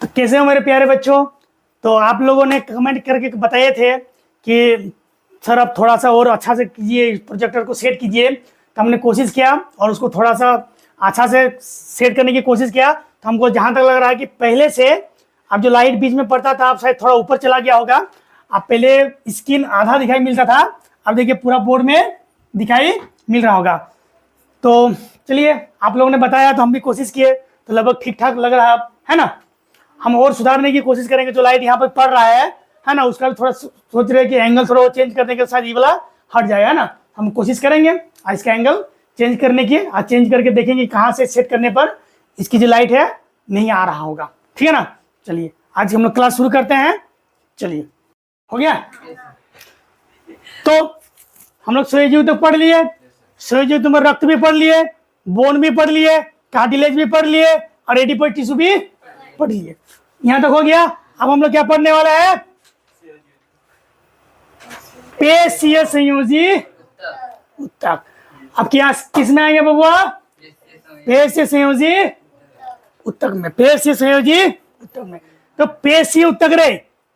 तो कैसे हो मेरे प्यारे बच्चों। तो आप लोगों ने कमेंट करके बताए थे कि सर अब थोड़ा सा और अच्छा से कीजिए, प्रोजेक्टर को सेट कीजिए। तो हमने कोशिश किया और उसको थोड़ा सा अच्छा से सेट करने की कोशिश किया। तो हमको जहाँ तक लग रहा है कि पहले से अब जो लाइट बीच में पड़ता था, अब शायद थोड़ा ऊपर चला गया होगा। अब पहले स्क्रीन आधा दिखाई मिलता था, अब देखिए पूरा बोर्ड में दिखाई मिल रहा होगा। तो चलिए, आप लोगों ने बताया तो हम भी कोशिश किए, तो लगभग ठीक ठाक लग रहा है ना। हम और सुधारने की कोशिश करेंगे। जो लाइट यहाँ पर पड़ रहा है ना, उसका भी थोड़ा सोच रहे हैं कि एंगल थोड़ा चेंज करने के साथ ये वाला हट जाएगा, है ना। हम कोशिश करेंगे आज इसका एंगल चेंज करने की। आज चेंज करके देखेंगे कहाँ से सेट करने पर इसकी जो लाइट है नहीं आ रहा होगा। ठीक है ना। चलिए आज हम लोग क्लास शुरू करते हैं। चलिए, हो गया। तो हम लोग सोएजीव तो पढ़ लिए, सोएजीव में रक्त भी पढ़ लिए, बोन भी पढ़ लिए, कार्टिलेज भी पढ़ लिए और एडिपोइड टिश्यू भी पढ़ लिए। यहां तक हो गया। अब हम लोग क्या पढ़ने वाला है? पेशीय संयोजी उत्तक। अब क्या किस में आएंगे बबुआ? पेशीय संयोजी उत्तक में। पेशीय संयोजी उत्तक में। तो पेशीय उत्तक रे,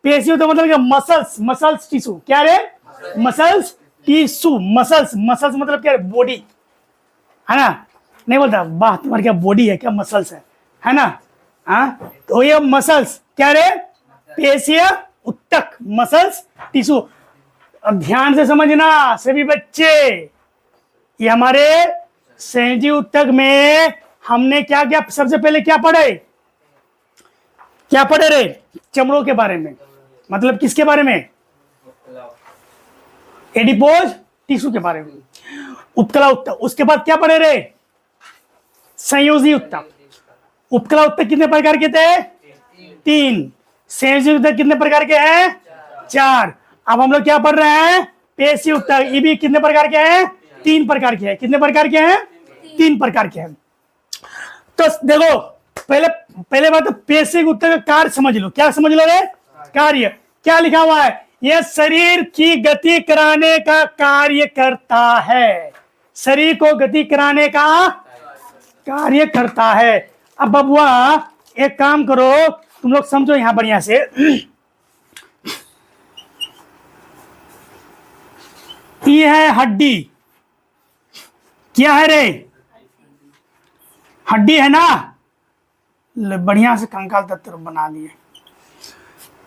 पेशीय उत्तक मतलब क्या? Muscles, muscles tissue. क्या रे? Muscles tissue. मसल्स, मसल्स मतलब क्या? बॉडी, है ना। नहीं बोलता वाह तुम्हारी क्या बॉडी है, क्या मसल्स है ना। हाँ, तो ये मसल्स क्या रे? पेशीय उत्तक, मसल्स टिश्यू। अब ध्यान से समझना सभी बच्चे, ये हमारे संयोजी उत्तक में हमने क्या क्या सबसे पहले क्या पढ़े? क्या पढ़े रे? चमड़ों के बारे में। मतलब किसके बारे में? एडिपोज टिश्यू के बारे में। उपकला उत्तक। उसके बाद क्या पढ़े रे? संयोजी उत्तक। उपकला उत्तक कितने प्रकार के थे? 3। संयोजी उत्तक कितने प्रकार के हैं? 4। अब हम लोग क्या पढ़ रहे हैं? पेशीय उत्तक। ये भी कितने प्रकार के हैं? 3 प्रकार के हैं। कितने प्रकार के हैं? 3 प्रकार के हैं। तो देखो, पहले बात तो पेशीय उत्तक का कार्य समझ लो। क्या समझ लो रे? कार्य। क्या लिखा हुआ है? यह शरीर की गति कराने का कार्य करता है। शरीर को गति कराने का कार्य करता है। अब बबुआ एक काम करो, तुम लोग समझो यहां बढ़िया से। ये है हड्डी। क्या है रे? हड्डी है ना। बढ़िया से कंकाल तत्व बना लिए।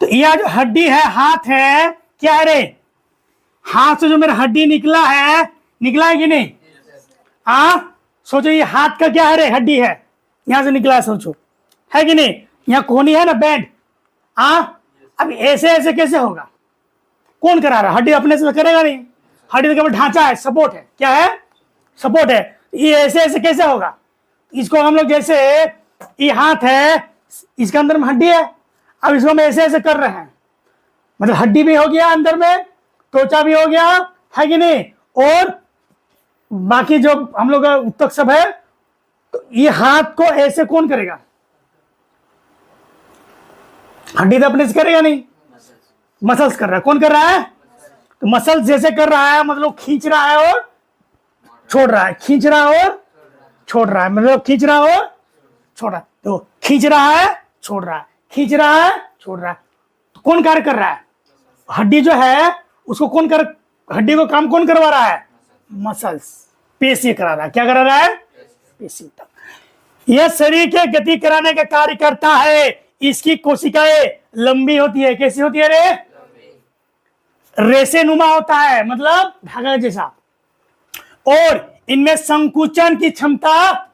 तो यह जो हड्डी है, हाथ है, क्या है रे? हाथ से जो मेरा हड्डी निकला है कि नहीं? सोचो ये हाथ का क्या है रे? हड्डी है, यहां से निकला है, सोचो है कि नहीं? यहां कोहनी है ना, बैंड। अब ऐसे ऐसे कैसे होगा? कौन करा रहा? हड्डी अपने से तो करेगा नहीं। हड्डी तो केवल ढांचा है, सपोर्ट है। क्या है? सपोर्ट है। ये ऐसे ऐसे कैसे होगा? इसको हम लोग जैसे ये हाथ है, इसके अंदर में हड्डी है, अब इसको हम ऐसे ऐसे कर रहे हैं, मतलब हड्डी भी हो गया अंदर में, त्वचा भी हो गया, है कि नहीं? और बाकी जो हम लोग का उत्तक सब है, तो ये हाथ को ऐसे कौन करेगा? हड्डी तो अपने से करेगा नहीं, मसल्स कर रहा है। कौन कर रहा है? तो मसल्स जैसे कर रहा है, मतलब खींच रहा है और छोड़ रहा है, खींच रहा है और छोड़ रहा है, मतलब खींच रहा है और छोड़ रहा है। तो खींच रहा है, छोड़ रहा है, खींच रहा है, छोड़ रहा है। तो कौन कार्य कर रहा है? हड्डी जो है उसको हड्डी को काम कौन करवा रहा है? मसल्स, पेशी करा रहा है। क्या करा रहा है? पेशी। यह शरीर के गति कराने का कार्य करता है। इसकी कोशिकाएं लंबी होती है। कैसी होती है रे? रेशे नुमा होता है, मतलब धागा जैसा। और इनमें संकुचन की क्षमता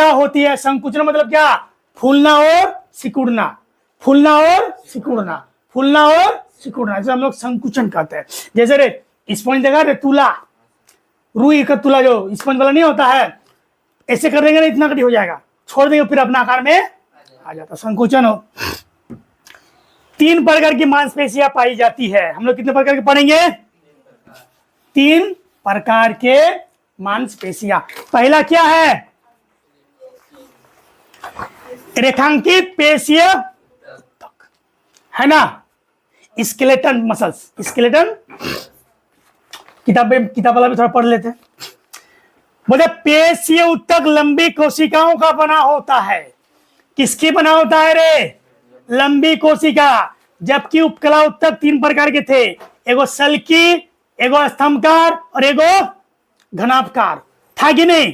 होती है। संकुचन मतलब क्या? फूलना और सिकुड़ना, फूलना और सिकुड़ना, फूलना और सिकुड़ना, इसे हम लोग संकुचन कहते हैं। जैसे रे स्पंज देखा रे, तुला, रुई का तुला जो स्पंज वाला नहीं होता है, ऐसे कर देंगे ना इतना कटी हो जाएगा, छोड़ देंगे फिर अपना आकार में आ जाता, संकुचन हो। 3 प्रकार की मांसपेशियां पाई जाती है। हम लोग कितने प्रकार के पढ़ेंगे? 3 प्रकार के मांसपेशियां। पहला क्या है? रेखांकित पेशीय उत्तक, है ना। स्केलेटन मसल्स, स्केलेटन किताब वाला भी थोड़ा पढ़ लेते हैं। बोले पेशीय उत्तक लंबी कोशिकाओं का बना होता है। किसकी बना होता है रे? लंबी कोशिका। जबकि उपकला उत्तक 3 प्रकार के थे, एगो सल्की, एगो स्तंभकार और एगो घनाभकार, था कि नहीं?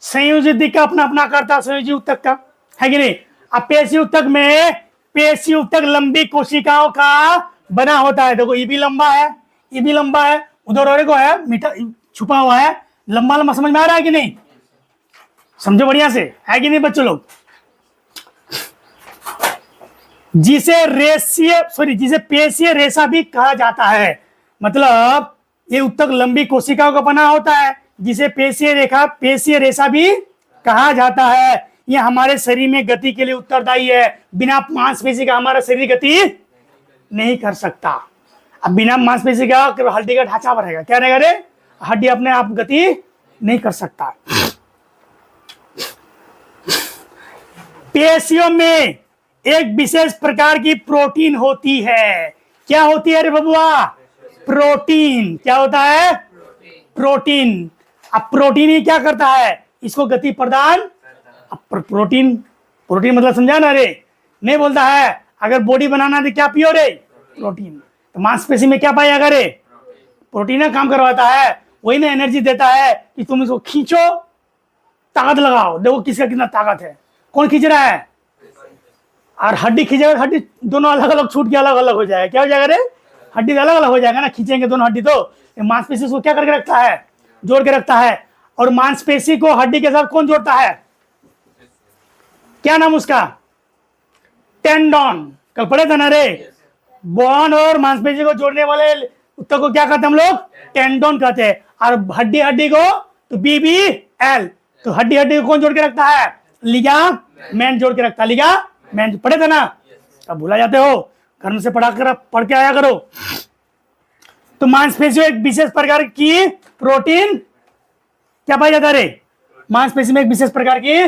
संयोजी दिक्क का अपना अपना आकार था, संयोजी उत्तक का, है कि नहीं? अब पेशी उत्तक में, पेशी उत्तक लंबी कोशिकाओं का बना होता है। देखो ये भी लंबा है, ये भी लंबा है, उधर और एगो है मीठा छुपा हुआ है, लंबा लंबा, समझ में आ रहा है कि नहीं? समझो बढ़िया से, है कि नहीं बच्चों लोग? जिसे पेशीय रेशा भी कहा जाता है। मतलब ये उत्तक लंबी कोशिकाओं का बना होता है, जिसे पेशीय रेशा भी कहा जाता है। ये हमारे शरीर में गति के लिए उत्तरदायी है। बिना मांसपेशी का हमारा शरीर गति नहीं कर सकता। अब बिना मांसपेशी का हड्डी का ढांचा बढ़ेगा, क्या रहेगा रे? हड्डी अपने आप गति नहीं कर सकता। पेशियों में एक विशेष प्रकार की प्रोटीन होती है। क्या होती है रे बबुआ? प्रोटीन। क्या होता है? प्रोटीन। अब प्रोटीन ही क्या करता है? इसको गति प्रदान। अब प्रोटीन मतलब समझा ना रे? नहीं बोलता है अगर बॉडी बनाना तो क्या पियो रे? प्रोटीन। तो मांसपेशी में क्या पाएगा रे? प्रोटीन काम करवाता है, वही ना एनर्जी देता है कि तुम इसको खींचो, ताकत लगाओ। देखो किसका कितना ताकत है, कौन खींच रहा है? और हड्डी खींचेगा, हड्डी दोनों अलग अलग छूट के अलग अलग हो जाएगा। क्या हो जाएगा रे? हड्डी अलग अलग हो जाएगा ना, खींचेंगे दोनों हड्डी। तो मांसपेशी को क्या करके रखता है? जोड़ के रखता है। और मांसपेशी को हड्डी के साथ कौन जोड़ता है? क्या नाम उसका? टेंडन। कल पढ़े था ना रे? बोन और मांसपेशी को जोड़ने वाले उत्तक को क्या कहते हैं हम लोग? टेंडन कहते हैं। और हड्डी को तो BBL। तो हड्डी को कौन जोड़ के रखता है? लिगामेंट जोड़ के रखता है। लिगामेंट पढ़े थे ना? अब भूला जाते हो, घर में से पढ़ के आया करो। तो मांसपेशी एक विशेष प्रकार की प्रोटीन क्या पाया जाता है रे? मांसपेशी में एक विशेष प्रकार की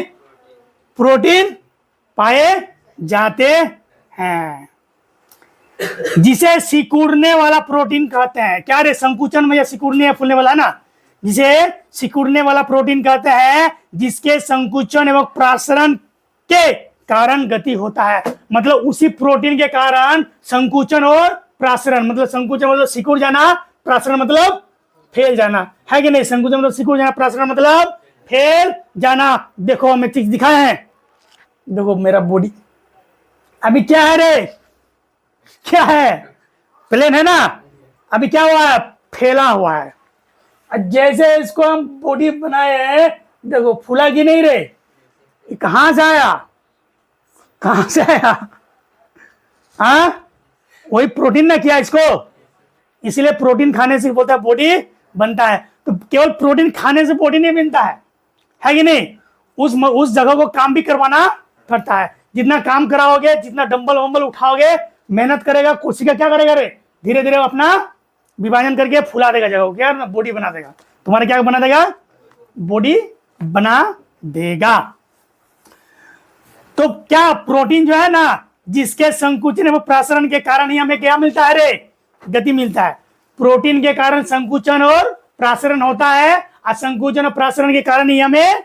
प्रोटीन पाए जाते हैं, जिसे सिकुड़ने वाला प्रोटीन कहते हैं। क्या रे? संकुचन में या सिकुड़ने या फूलने वाला ना, जिसे सिकुड़ने वाला प्रोटीन कहते हैं, जिसके संकुचन एवं प्रसारण के कारण गति होता है। मतलब उसी प्रोटीन के कारण संकुचन और प्रसारण, मतलब संकुचन मतलब सिकुड़ जाना, प्रसारण मतलब फैल जाना, है कि नहीं? संकुचन मतलब सिकुड़ जाना, प्रसारण मतलब फैल जाना। देखो हमें चीज दिखाए हैं, देखो मेरा बॉडी अभी क्या है रे? क्या है? प्लेन है ना? अभी क्या हुआ है? फैला हुआ है। जैसे इसको हम बॉडी बनाए हैं, देखो फूला कि नहीं रे? कहां से आया? कहां से आया? हाँ, वही प्रोटीन ना किया इसको, इसलिए प्रोटीन खाने से बोलता है बॉडी बनता है। तो केवल प्रोटीन खाने से बॉडी नहीं बनता है कि नहीं? उस जगह को काम भी करवाना पड़ता है। जितना काम कराओगे, जितना डंबल वंबल उठाओगे, मेहनत करेगा, कोशिका क्या करेगा रे? धीरे धीरे अपना विभाजन करके फुला देगा जगह को, क्या बॉडी बना देगा। तुम्हारे क्या बना देगा? बॉडी बना देगा। तो क्या प्रोटीन जो है ना, जिसके संकुचन एवं प्रसारण के कारण ही हमें क्या मिलता है रे? गति मिलता है। प्रोटीन के कारण संकुचन और प्रसारण होता है, और संकुचन और प्रसारण के कारण ही हमें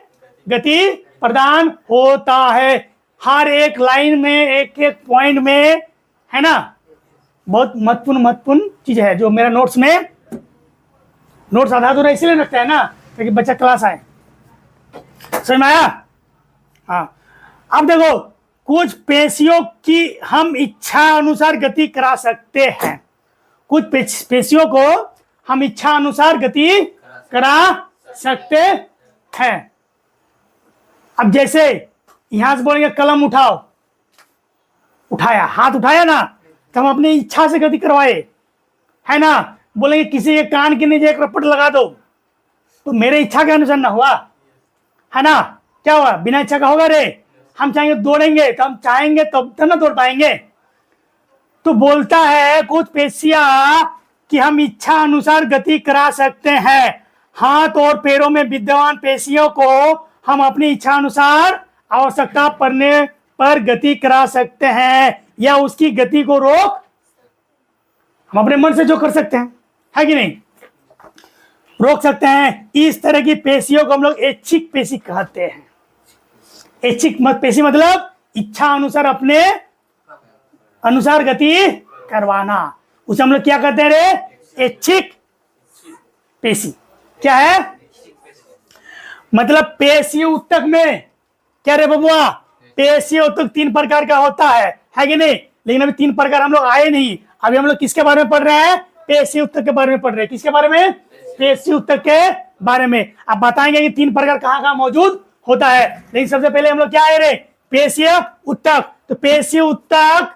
गति प्रदान होता है। हर एक लाइन में, एक एक पॉइंट में, है ना? बहुत महत्वपूर्ण चीज है जो मेरा नोट्स आधा अधूरा इसलिए रखता है ना, ताकि बच्चा क्लास आए। समझ में आया? हाँ। अब देखो, कुछ पेशियों की हम इच्छा अनुसार गति करा सकते हैं। कुछ पेशियों को हम इच्छा अनुसार गति करा सकते हैं। अब जैसे यहां से बोलेंगे कलम उठाओ, उठाया, हाथ उठाया ना, तो हम अपनी इच्छा से गति करवाए, है ना? बोलेंगे किसी के कान के नीचे एक रपट लगा दो, तो मेरे इच्छा के अनुसार ना हुआ, है ना? क्या हुआ? बिना इच्छा का होगा रे? हम चाहेंगे दौड़ेंगे, तो हम चाहेंगे तब तो ना दौड़ पाएंगे। तो बोलता है कुछ पेशियां कि हम इच्छा अनुसार गति करा सकते हैं। हाथ और पैरों में विद्यमान पेशियों को हम अपनी इच्छा अनुसार आवश्यकता पड़ने पर गति करा सकते हैं, या उसकी गति को रोक हम अपने मन से जो कर सकते हैं, है कि नहीं? रोक सकते हैं। इस तरह की पेशियों को हम लोग ऐच्छिक पेशी कहते हैं। ऐच्छिक पेशी मतलब इच्छा अनुसार अपने अनुसार गति करवाना, उसे हम लोग क्या कहते हैं रे? ऐच्छिक पेशी। क्या है मतलब? पेशीय ऊतक में क्या रे बबुआ? पेशीय ऊतक 3 प्रकार का होता है कि नहीं? लेकिन अभी 3 प्रकार हम लोग आए नहीं। अभी हम लोग किसके बारे में पढ़ रहे हैं? पेशीय ऊतक के बारे में पढ़ रहे हैं। किसके बारे में? पेशीय ऊतक के बारे में। आप बताएंगे कि 3 प्रकार कहाँ कहाँ मौजूद होता है, लेकिन सबसे पहले हम लोग क्या है रे? पेशीय ऊतक। तो पेशीय ऊतक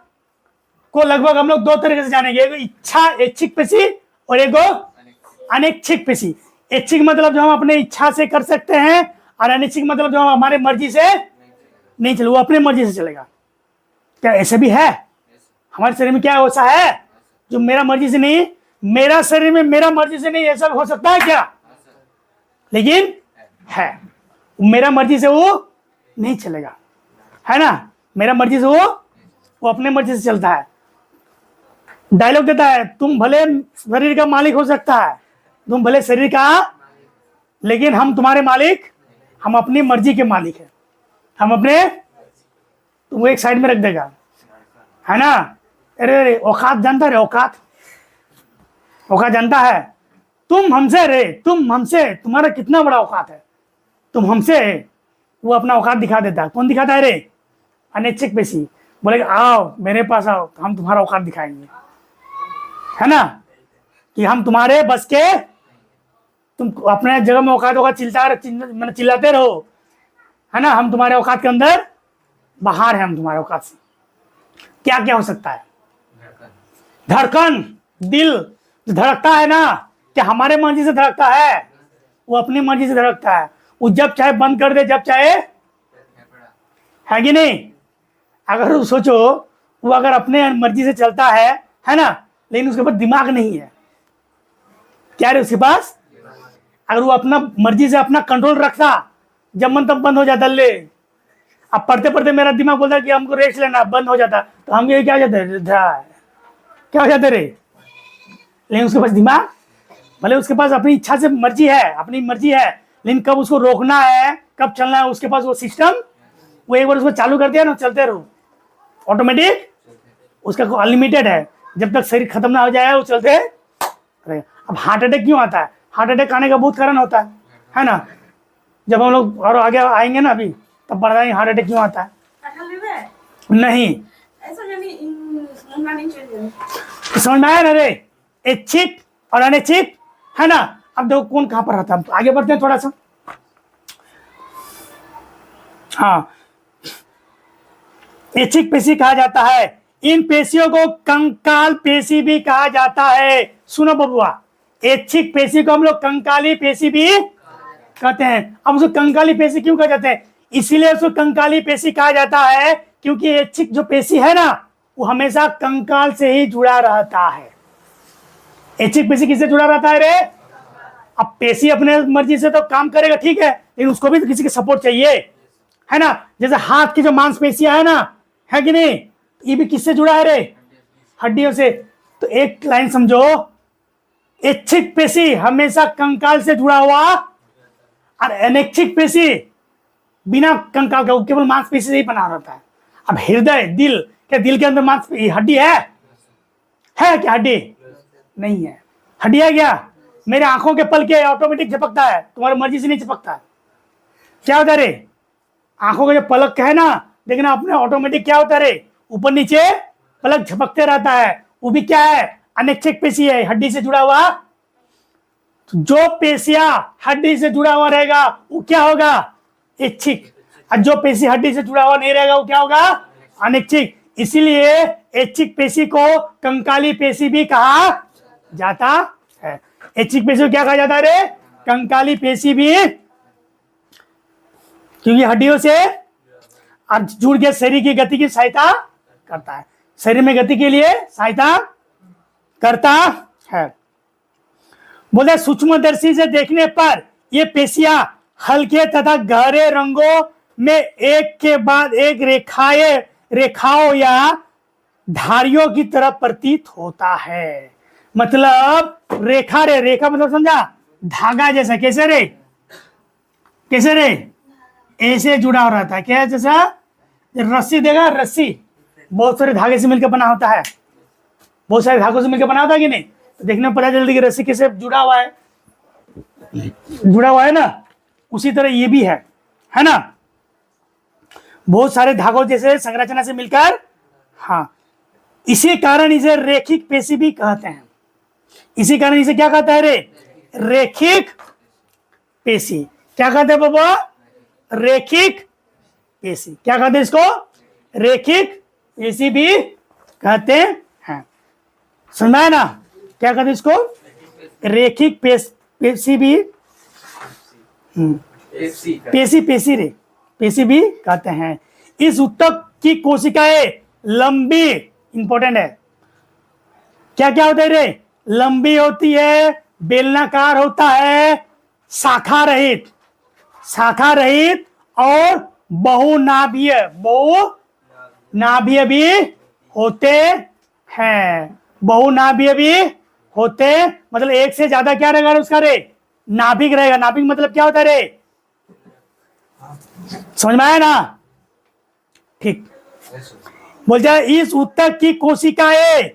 को लगभग हम लोग 2 तरीके से जानेंगे, एक इच्छा ऐच्छिक पेशी और एक अनैच्छिक पेशी। ऐच्छिक मतलब जो हम अपने इच्छा से कर सकते हैं, और अनैच्छिक मतलब जो हम हमारे मर्जी से नहीं चले, वो अपने मर्जी से चलेगा। क्या ऐसे भी है? हमारे शरीर में क्या ऐसा है जो मेरा मर्जी से नहीं? मेरा शरीर में मेरा मर्जी से नहीं ऐसा हो सकता है क्या? लेकिन है, मेरा मर्जी से वो नहीं चलेगा, है ना? मेरा मर्जी से वो अपने मर्जी से चलता है। डायलॉग देता है, तुम भले शरीर का मालिक हो सकता है, तुम भले शरीर का, लेकिन हम तुम्हारे मालिक, हम अपनी मर्जी के मालिक हैं। हम अपने, तुम एक साइड में रख देगा, है ना? अरे औकात जानता है? औकात जानता है? तुम हमसे रे, तुम हमसे, तुम्हारा कितना बड़ा औकात है, तुम हमसे। वो अपना औकात दिखा देता है। कौन दिखाता है रे? अनैच्छिक पेशी। बोलेगा आओ मेरे पास आओ, हम तुम्हारा औकात दिखाएंगे, है ना? कि हम तुम्हारे बस के, तुम अपने जगह में औकात चिल्लाते रहो, है ना? हम तुम्हारे औकात के अंदर, बाहर है हम तुम्हारे औकात से। क्या क्या हो सकता है? धड़कन, दिल जो धड़कता है ना, क्या हमारे मर्जी से धड़कता है? वो अपनी मर्जी से धड़कता है। वो जब चाहे बंद कर दे, जब चाहे, है कि नहीं? अगर वो सोचो, वो अगर अपने मर्जी से चलता है ना, लेकिन उसके पास दिमाग नहीं है। क्या है उसके पास? अगर वो अपना मर्जी से अपना कंट्रोल रखता, जब मन तब बंद हो जाता। ले अब पढ़ते पढ़ते मेरा दिमाग बोलता कि हमको रेस्ट लेना, बंद हो जाता, तो हम ये क्या हो जाते? क्या हो जाते रे? लेकिन उसके पास दिमाग, भले उसके पास अपनी इच्छा से मर्जी है, अपनी मर्जी है, लेकिन कब उसको रोकना है, कब चलना है, उसके पास वो सिस्टम, वो एक बार उसको चालू कर दिया ना, चलते रहो ऑटोमेटिक। उसका अनलिमिटेड है, जब तक शरीर खत्म ना हो जाए वो चलते रहेगा। अब हार्ट अटैक क्यों आता है? हार्ट अटैक आने का बहुत कारण होता है ना? जब हम लोग और आगे आएंगे ना अभी, तब बताएंगे हार्ट अटैक क्यों आता है। नहीं समझ में आया ना रे? ऐच्छिक और अनैच्छिक, है ना? अब देखो कौन कहां पर रहता है। आगे बढ़ते हैं थोड़ा सा। हाँ, ऐच्छिक पेशी कहा जाता है। इन पेशियों को कंकाल पेशी भी कहा जाता है। सुनो बबुआ, ऐच्छिक पेशी को हम लोग कंकाली पेशी भी कहते हैं। अब उसको कंकाली पेशी क्यों कहा जाता है? इसीलिए उसको कंकाली पेशी कहा जाता है क्योंकि ऐच्छिक जो पेशी है ना, वो हमेशा कंकाल से ही जुड़ा रहता है। ऐच्छिक पेशी किससे जुड़ा रहता है रे? अब पेशी अपने मर्जी से तो काम करेगा, ठीक है, लेकिन उसको भी तो किसी की सपोर्ट चाहिए, है ना? जैसे हाथ की जो मांसपेशियां है ना, है कि नहीं, ये भी किससे जुड़ा है रे? हड्डियों से। तो एक लाइन समझो, ऐच्छिक पेशी हमेशा कंकाल से जुड़ा हुआ, और अनैच्छिक पेशी बिना कंकाल का, केवल मांसपेशी से ही बना रहता है। अब हृदय, दिल, क्या दिल के अंदर मांस हड्डी है क्या? हड्डी नहीं है। हड्डी है क्या? मेरे आंखों के पल के ऑटोमेटिक झपकता है, तुम्हारी मर्जी से नहीं झपकता है। क्या होता है रे? आंखों का जो पलक है ना, देखना अपने ऑटोमेटिक क्या होता है रे? ऊपर नीचे पलक झपकते रहता है। वो भी क्या है? अनैच्छिक पेशी है, हड्डी से जुड़ा हुआ। जो पेशियां हड्डी से जुड़ा हुआ रहेगा वो क्या होगा? ऐच्छिक। और जो पेशी हड्डी से जुड़ा हुआ नहीं रहेगा वो क्या होगा? अनैच्छिक। इसीलिए ऐच्छिक पेशी को कंकाली पेशी भी कहा जाता है। ऐच्छिक पेशी को क्या कहा जाता है रे? कंकाली पेशी भी, क्योंकि हड्डियों से जुड़ के शरीर की गति की सहायता करता है, शरीर में गति के लिए सहायता करता है। बोले सूक्ष्मदर्शी से देखने पर ये पेशियां हल्के तथा गहरे रंगों में एक के बाद एक रेखाओं या धारियों की तरह प्रतीत होता है। मतलब रेखा रे, रेखा मतलब समझा? धागा जैसा। कैसे रे? कैसे रे? ऐसे जुड़ा हो रहता है। क्या जैसा? रस्सी देगा, रस्सी बहुत सारे धागे से मिलकर बना होता है, बहुत सारे धागों से मिलकर बना होता है कि नहीं? तो देखने में पता चलता है कि रस्सी किससे जुड़ा हुआ है, जुड़ा हुआ है ना। उसी तरह ये भी है ना, बहुत सारे धागों जैसे संरचना से मिलकर। हाँ, इसी कारण इसे रेखिक पेशी भी कहते हैं। इसी कारण इसे क्या कहता है रे? रेखिक पेशी। क्या कहते हैं बाबा? रेखिक पेशी। क्या कहते हैं इसको? रेखिक पेशी भी कहते हैं। सुना है ना? क्या कहते हैं इसको? रेखिक पेशी भी, पेशी रे, पेशी भी कहते हैं। इस ऊतक की कोशिकाएं लंबी, इंपॉर्टेंट है, क्या क्या होता है रे? लंबी होती है, बेलनाकार होता है, शाखा रहित, शाखा रहित और बहुनाभीय, बहुनाभीय भी होते हैं। बहुनाभीय भी होते मतलब एक से ज्यादा क्या रहेगा उसका रे? नाभिक रहेगा। नाभिक मतलब क्या होता है रे? समझ में आया ना? ठीक, बोल जाए इस ऊतक की कोशिकाएं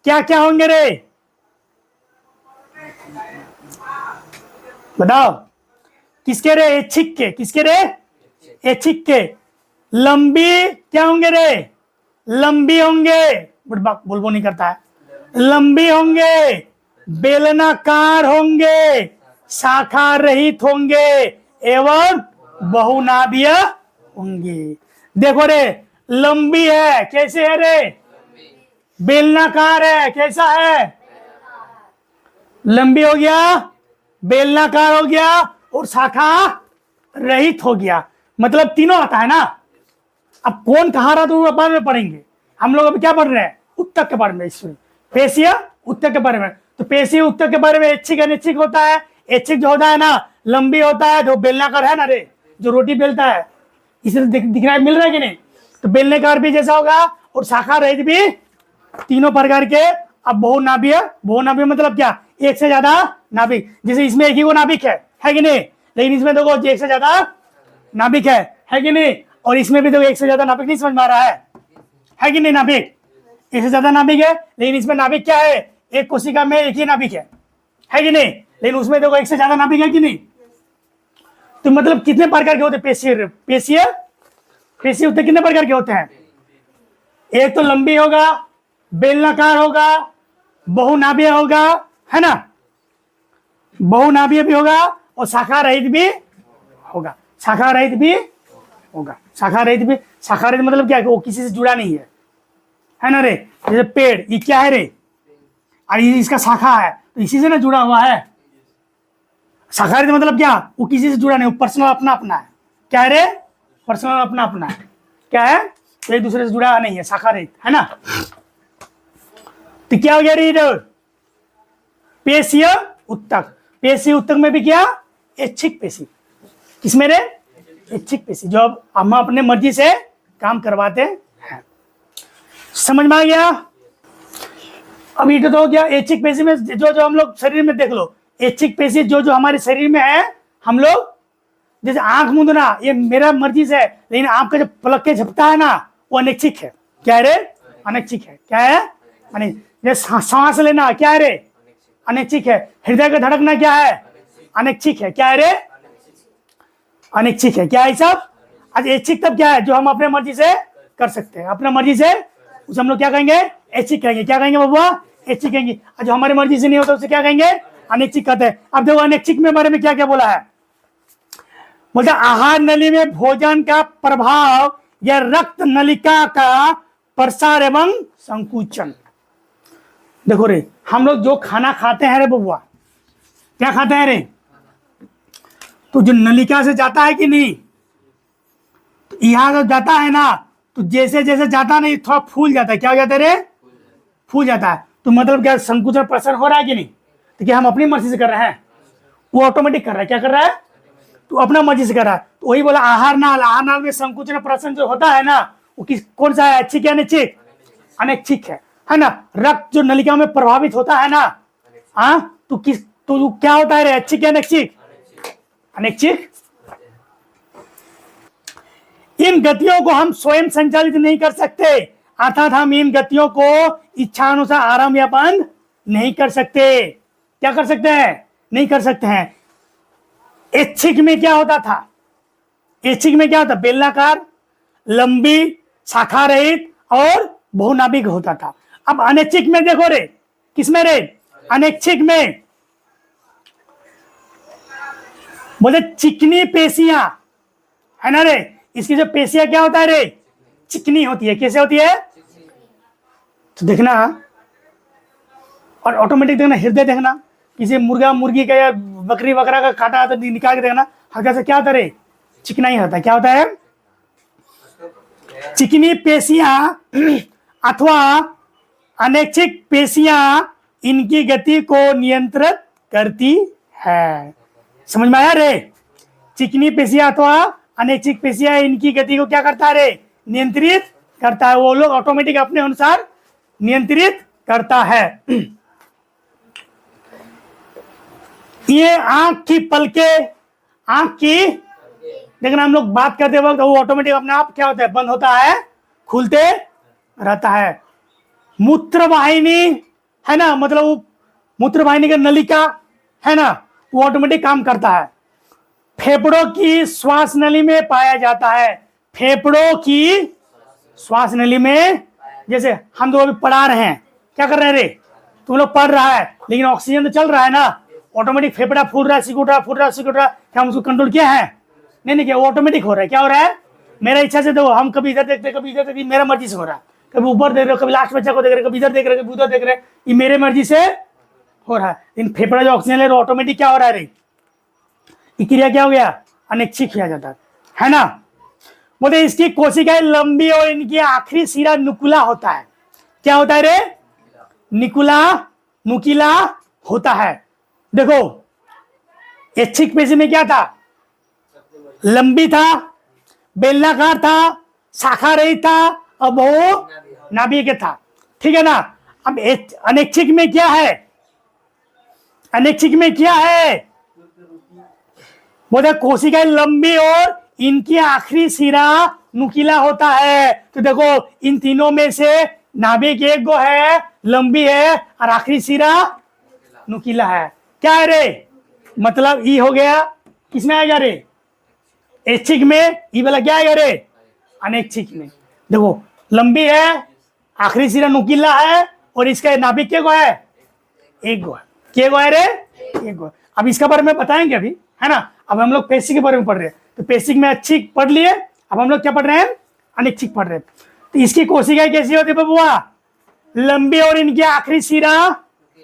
क्या क्या होंगे रे? बताओ। किसके रे? ऐच्छिक के। किसके रे? ऐच्छिक के। लंबी क्या होंगे रे? लंबी होंगे, बोलबो नहीं करता है। लंबी होंगे, बेलनाकार होंगे, शाखा रहित होंगे एवं बहुनाभीय होंगे। देखो रे, लंबी है, कैसे है रे? बेलनाकार है, कैसा है? लंबी हो गया, बेलनाकार हो गया और शाखा रहित हो गया, मतलब तीनों आता है ना। अब कौन कहा रहा तो बाद में पढ़ेंगे। हम लोग अभी क्या पढ़ रहे हैं? ऊतक के बारे में, इसमें पेशीय ऊतक के बारे में। तो पेशीय ऊतक के बारे में ऐच्छिक अनैच्छिक होता है। ऐच्छिक जो होता है ना, लंबी होता है, जो बेलनाकार है ना रे, जो रोटी बेलता है, इसे दिख रहा है, मिल रहा है कि नहीं? तो बेलनाकार भी जैसा होगा और शाखा रहित भी, तीनों प्रकार के। अब बहुनाभीय, बहुनाभीय मतलब क्या? एक से ज्यादा नाभिक। जैसे इसमें एक ही वो नाभिक है कि नहीं? लेकिन इसमें देखो एक से ज्यादा नाभिक है कि नहीं? और इसमें भी देखो एक से ज्यादा नाभिक। नहीं समझ में आ रहा है कि नहीं? नाभिक एक से ज्यादा नाभिक है, लेकिन इसमें नाभिक क्या है? एक कोशिका में एक ही नाभिक है कि नहीं? लेकिन उसमें देखो एक से ज्यादा नाभिक है कि नहीं? तो मतलब कितने प्रकार के होते हैं पेशीय? पेशीय ऊतक कितने प्रकार के होते हैं? एक तो लंबी होगा, बेलनाकार होगा, बहुनाभीय होगा, है ना? बहुनाभीय भी होगा और शाखा रहित भी होगा। शाखा रहित भी होगा। शाखा रहित भी, शाखा रहित मतलब क्या? वो किसी से जुड़ा नहीं है ना रे? जैसे पेड़, ये क्या है रे? और ये इसका शाखा है, तो इसी से ना जुड़ा हुआ है। शाखा रहित मतलब क्या? वो किसी से जुड़ा नहीं, वो पर्सनल अपना अपना है। क्या है रे? पर्सनल अपना अपना है। क्या है? एक दूसरे से जुड़ा नहीं है, शाखा रहित, है ना? तो क्या हो गया रीडर? पेशीय ऊतक। पेशीय ऊतक में भी क्या? ऐच्छिक पेशी। किसमें रे? ऐच्छिक पेशी, जो हम अपने मर्जी से काम करवाते हैं। समझ में आ गया? अब ये तो हो गया ऐच्छिक पेशी में जो जो हम लोग शरीर में, देख लो ऐच्छिक पेशी जो जो हमारे शरीर में है। हम लोग जैसे आंख मूंदना, ये मेरा मर्जी से है, लेकिन आंख का जो पलक के झपकता है ना, वो अनैच्छिक है। क्या है रे? अनैच्छिक है। क्या है? जैसे सांस लेना, क्या है रे? अनैच्छिक है। हृदय का धड़कना क्या है? अनैच्छिक है। क्या है रे? अनैच्छिक है। क्या है सब? आज ऐच्छिक तब क्या है? जो हम अपने मर्जी से कर सकते हैं, अपने मर्जी से, उसे हम लोग क्या कहेंगे? ऐच्छिक कहेंगे। क्या कहेंगे बबुआ? ऐच्छिक कहेंगे। जो हमारी मर्जी से नहीं होता उसे क्या कहेंगे? अनैच्छिक कहते हैं। अब देखो अनैच्छिक में बारे में क्या क्या बोला है। बोलते आहार नली में भोजन का प्रभाव या रक्त नलिका का प्रसार एवं संकुचन। देखो रे, हम लोग जो खाना खाते हैं रे बबुआ, क्या खाते हैं रे? तो जो नलिका से जाता है कि नहीं, तो यहां जो जाता है ना, तो जैसे जैसे जाता नहीं थोड़ा फूल जाता है। क्या हो जाता है रे? फूल जाता है। तो मतलब क्या संकुचन प्रसार हो रहा है कि नहीं? तो क्या हम अपनी मर्जी से कर रहे हैं? वो ऑटोमेटिक कर रहा है। क्या कर रहा है? तो अपना मर्जी से कर रहा है। तो वही बोला आहार नाल। आहार नाल में संकुचन प्रसार जो होता है ना, वो किस कौन सा है? ऐच्छिक या अनैच्छिक? अनैच्छिक है ना? रक्त जो नलिका में प्रभावित होता है ना, हाँ, तो किस, तो क्या होता है रे? ऐच्छिक या अनैच्छिक? अनैच्छिक। इन गतियों को हम स्वयं संचालित नहीं कर सकते, अर्थात हम इन गतियों को इच्छानुसार आरंभ या बंद नहीं कर सकते। क्या कर सकते हैं? नहीं कर सकते हैं। ऐच्छिक में क्या होता था? ऐच्छिक में क्या होता? बेलनाकार, लंबी, शाखा रहित और बहुनाभिक होता था। अब अनैच्छिक में देखो रे, किसमें रे? अनैच्छिक में बोले चिकनी पेशियां है ना रे, इसकी जो पेशियां क्या होता है रे? चिकनी होती है। कैसे होती है? तो देखना, और ऑटोमेटिक देखना, हृदय देखना, किसी मुर्गा मुर्गी का या बकरी बकरा का काटा तो निकाल के देखना, हल्का से क्या होता है रे? चिकना ही होता है। क्या होता है? चिकनी पेशियां अथवा अनैच्छिक पेशियां इनकी गति को नियंत्रित करती है। समझ में आया रे? चिकनी पेशियां अथवा अनैच्छिक पेशियां इनकी गति को क्या करता है रे? नियंत्रित करता है। वो लोग ऑटोमेटिक अपने अनुसार नियंत्रित करता है। ये आंख की पलके, आंख की देखना, हम लोग बात करते वक्त वो ऑटोमेटिक अपने आप क्या होता है? बंद होता है, खुलते रहता है। मूत्र वाहिनी है ना, मतलब वो मूत्र वाहिनी का नलिका है ना, वो ऑटोमेटिक काम करता है। फेफड़ों की श्वास नली में पाया जाता है। फेफड़ों की श्वास नली में, जैसे हम लोग अभी पढ़ा रहे हैं, क्या कर रहे हैं रे? तुम लोग पढ़ रहा है लेकिन ऑक्सीजन तो चल रहा है ना, ऑटोमेटिक फेफड़ा फूल रहा है, सिकुड़ रहा है, फूल रहा है, सिकुड़ रहा है, क्या हम उसको कंट्रोल किया है? नहीं क्या, ऑटोमेटिक हो रहा है। क्या हो रहा है? मेरा इच्छा से देखो, हम कभी इधर देखते कभी इधर देखते, मेरा मर्जी से हो रहा है। कभी ऊपर देख रहे हो, कभी लास्ट बच्चा को देख रहे हो, कभी इधर देख रहे हो, कभी उधर देख रहे हैं, ये मेरे मर्जी से हो रहा है। इन फेफड़ा जो ऑक्सीजन ले रहे ऑटोमेटिक क्या हो रहा है रे? ये क्रिया क्या हो गया? अनैच्छिक किया जाता है ना। बोले इसकी कोशिकाएं लंबी और इनकी आखिरी सिरा नुकीला होता है। क्या होता है रे? निकुला, नुकीला होता है। देखो ऐच्छिक पेशी में क्या था? लंबी था, बेलनाकार था, शाखा रहित था, अब वो नाभिक था। ठीक है ना। अब अनैच्छिक में क्या है? अनैच्छिक में क्या है? बोले कोशिकाएं लंबी और इनकी आखिरी सिरा नुकीला होता है। तो देखो इन तीनों में से नाभिक एक गो है, लंबी है, और आखिरी सिरा नुकीला है। क्या है रे? मतलब ई हो गया, किसमें आएगा रे? ऐच्छिक में। ई वाला क्या आएगा रे? अनैच्छिक में। देखो लंबी है, आखिरी सिरा नुकीला है, और इसका नाभिक क्या गो है? एक गो है। क्या गो है रे? एक गो। अब इसका बारे में बताएंगे अभी, है ना। अब हम लोग पेशी के बारे में पढ़ रहे हैं, तो पेशी में ऐच्छिक पढ़ लिए, अब हम लोग क्या पढ़ रहे हैं? अनैच्छिक पढ़ रहे हैं। तो इसकी कोशिकाएं कैसी होती है बबुआ? लंबी और इनके आखिरी सिरा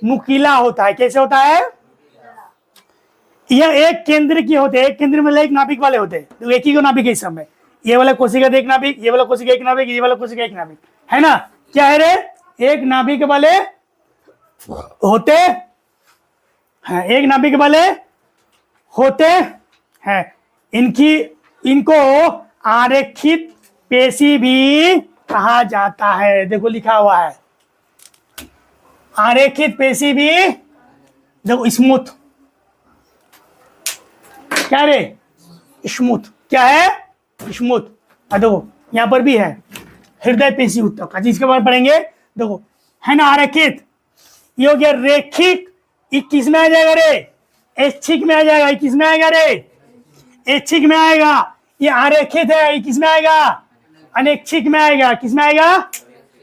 नुकीला होता है। कैसे होता है? यह एक केंद्र की होते हैं, एक केंद्र में एक नाभिक वाले होते हैं, तो एक ही को नाभिक है इस समय। ये वाला कोशिका एक नाभिक, ये वाला कोशिका एक नाभिक, ये वाला कोशिका एक नाभिक, है ना। क्या है रे? एक नाभिक वाले होते हैं, एक नाभिक वाले होते हैं। इनको आरेखित पेशी भी कहा जाता है। देखो लिखा हुआ है आरेखित पेशी भी। देखो स्मूथ, क्या रे? स्मूथ। क्या है? स्मूथ। देखो यहां पर भी है हृदय पेशी उत्तक, इसके बारे में पढ़ेंगे। देखो है ना आरेखित, ये हो गया रेखिक। ये किस में आ जाएगा रे? ऐच्छिक में आ जाएगा। ये किस में आएगा रे? ऐच्छिक में आएगा। ये आरेखित है, ये किस में आएगा? अनैच्छिक में आएगा। किस में आएगा?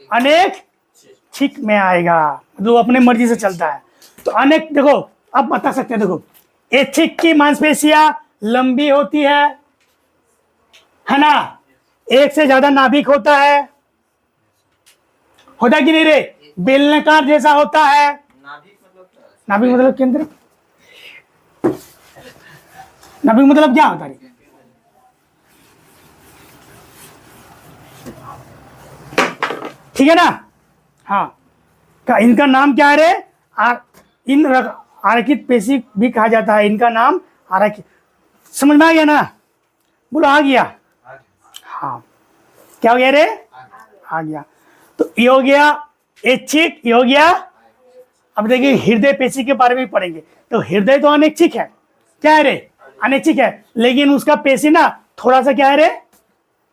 अनैच्छिक में आएगा। जो अपने मर्जी से चलता है। तो अनेक, देखो अब बता सकते हैं। देखो ऐच्छिक की मांसपेशियां लंबी होती है ना, एक से ज्यादा नाभिक होता है कि नहीं रे? बेलनाकार जैसा होता है। नाभिक मतलब केंद्र। नाभिक मतलब क्या होता है? ठीक है ना। हाँ, इनका नाम क्या है रे? इन आरेखित पेशी भी कहा जाता है। इनका नाम आरेखित। समझ में आ गया ना? बोलो आ गया। हाँ, क्या हो गया रे? आ गया। तो ये हो गया ऐच्छिक, ये हो गया। अब देखिए हृदय पेशी के बारे में पढ़ेंगे। तो हृदय तो अनैच्छिक है, क्या है रे? अनैच्छिक है, लेकिन उसका पेशी ना थोड़ा सा क्या है रे?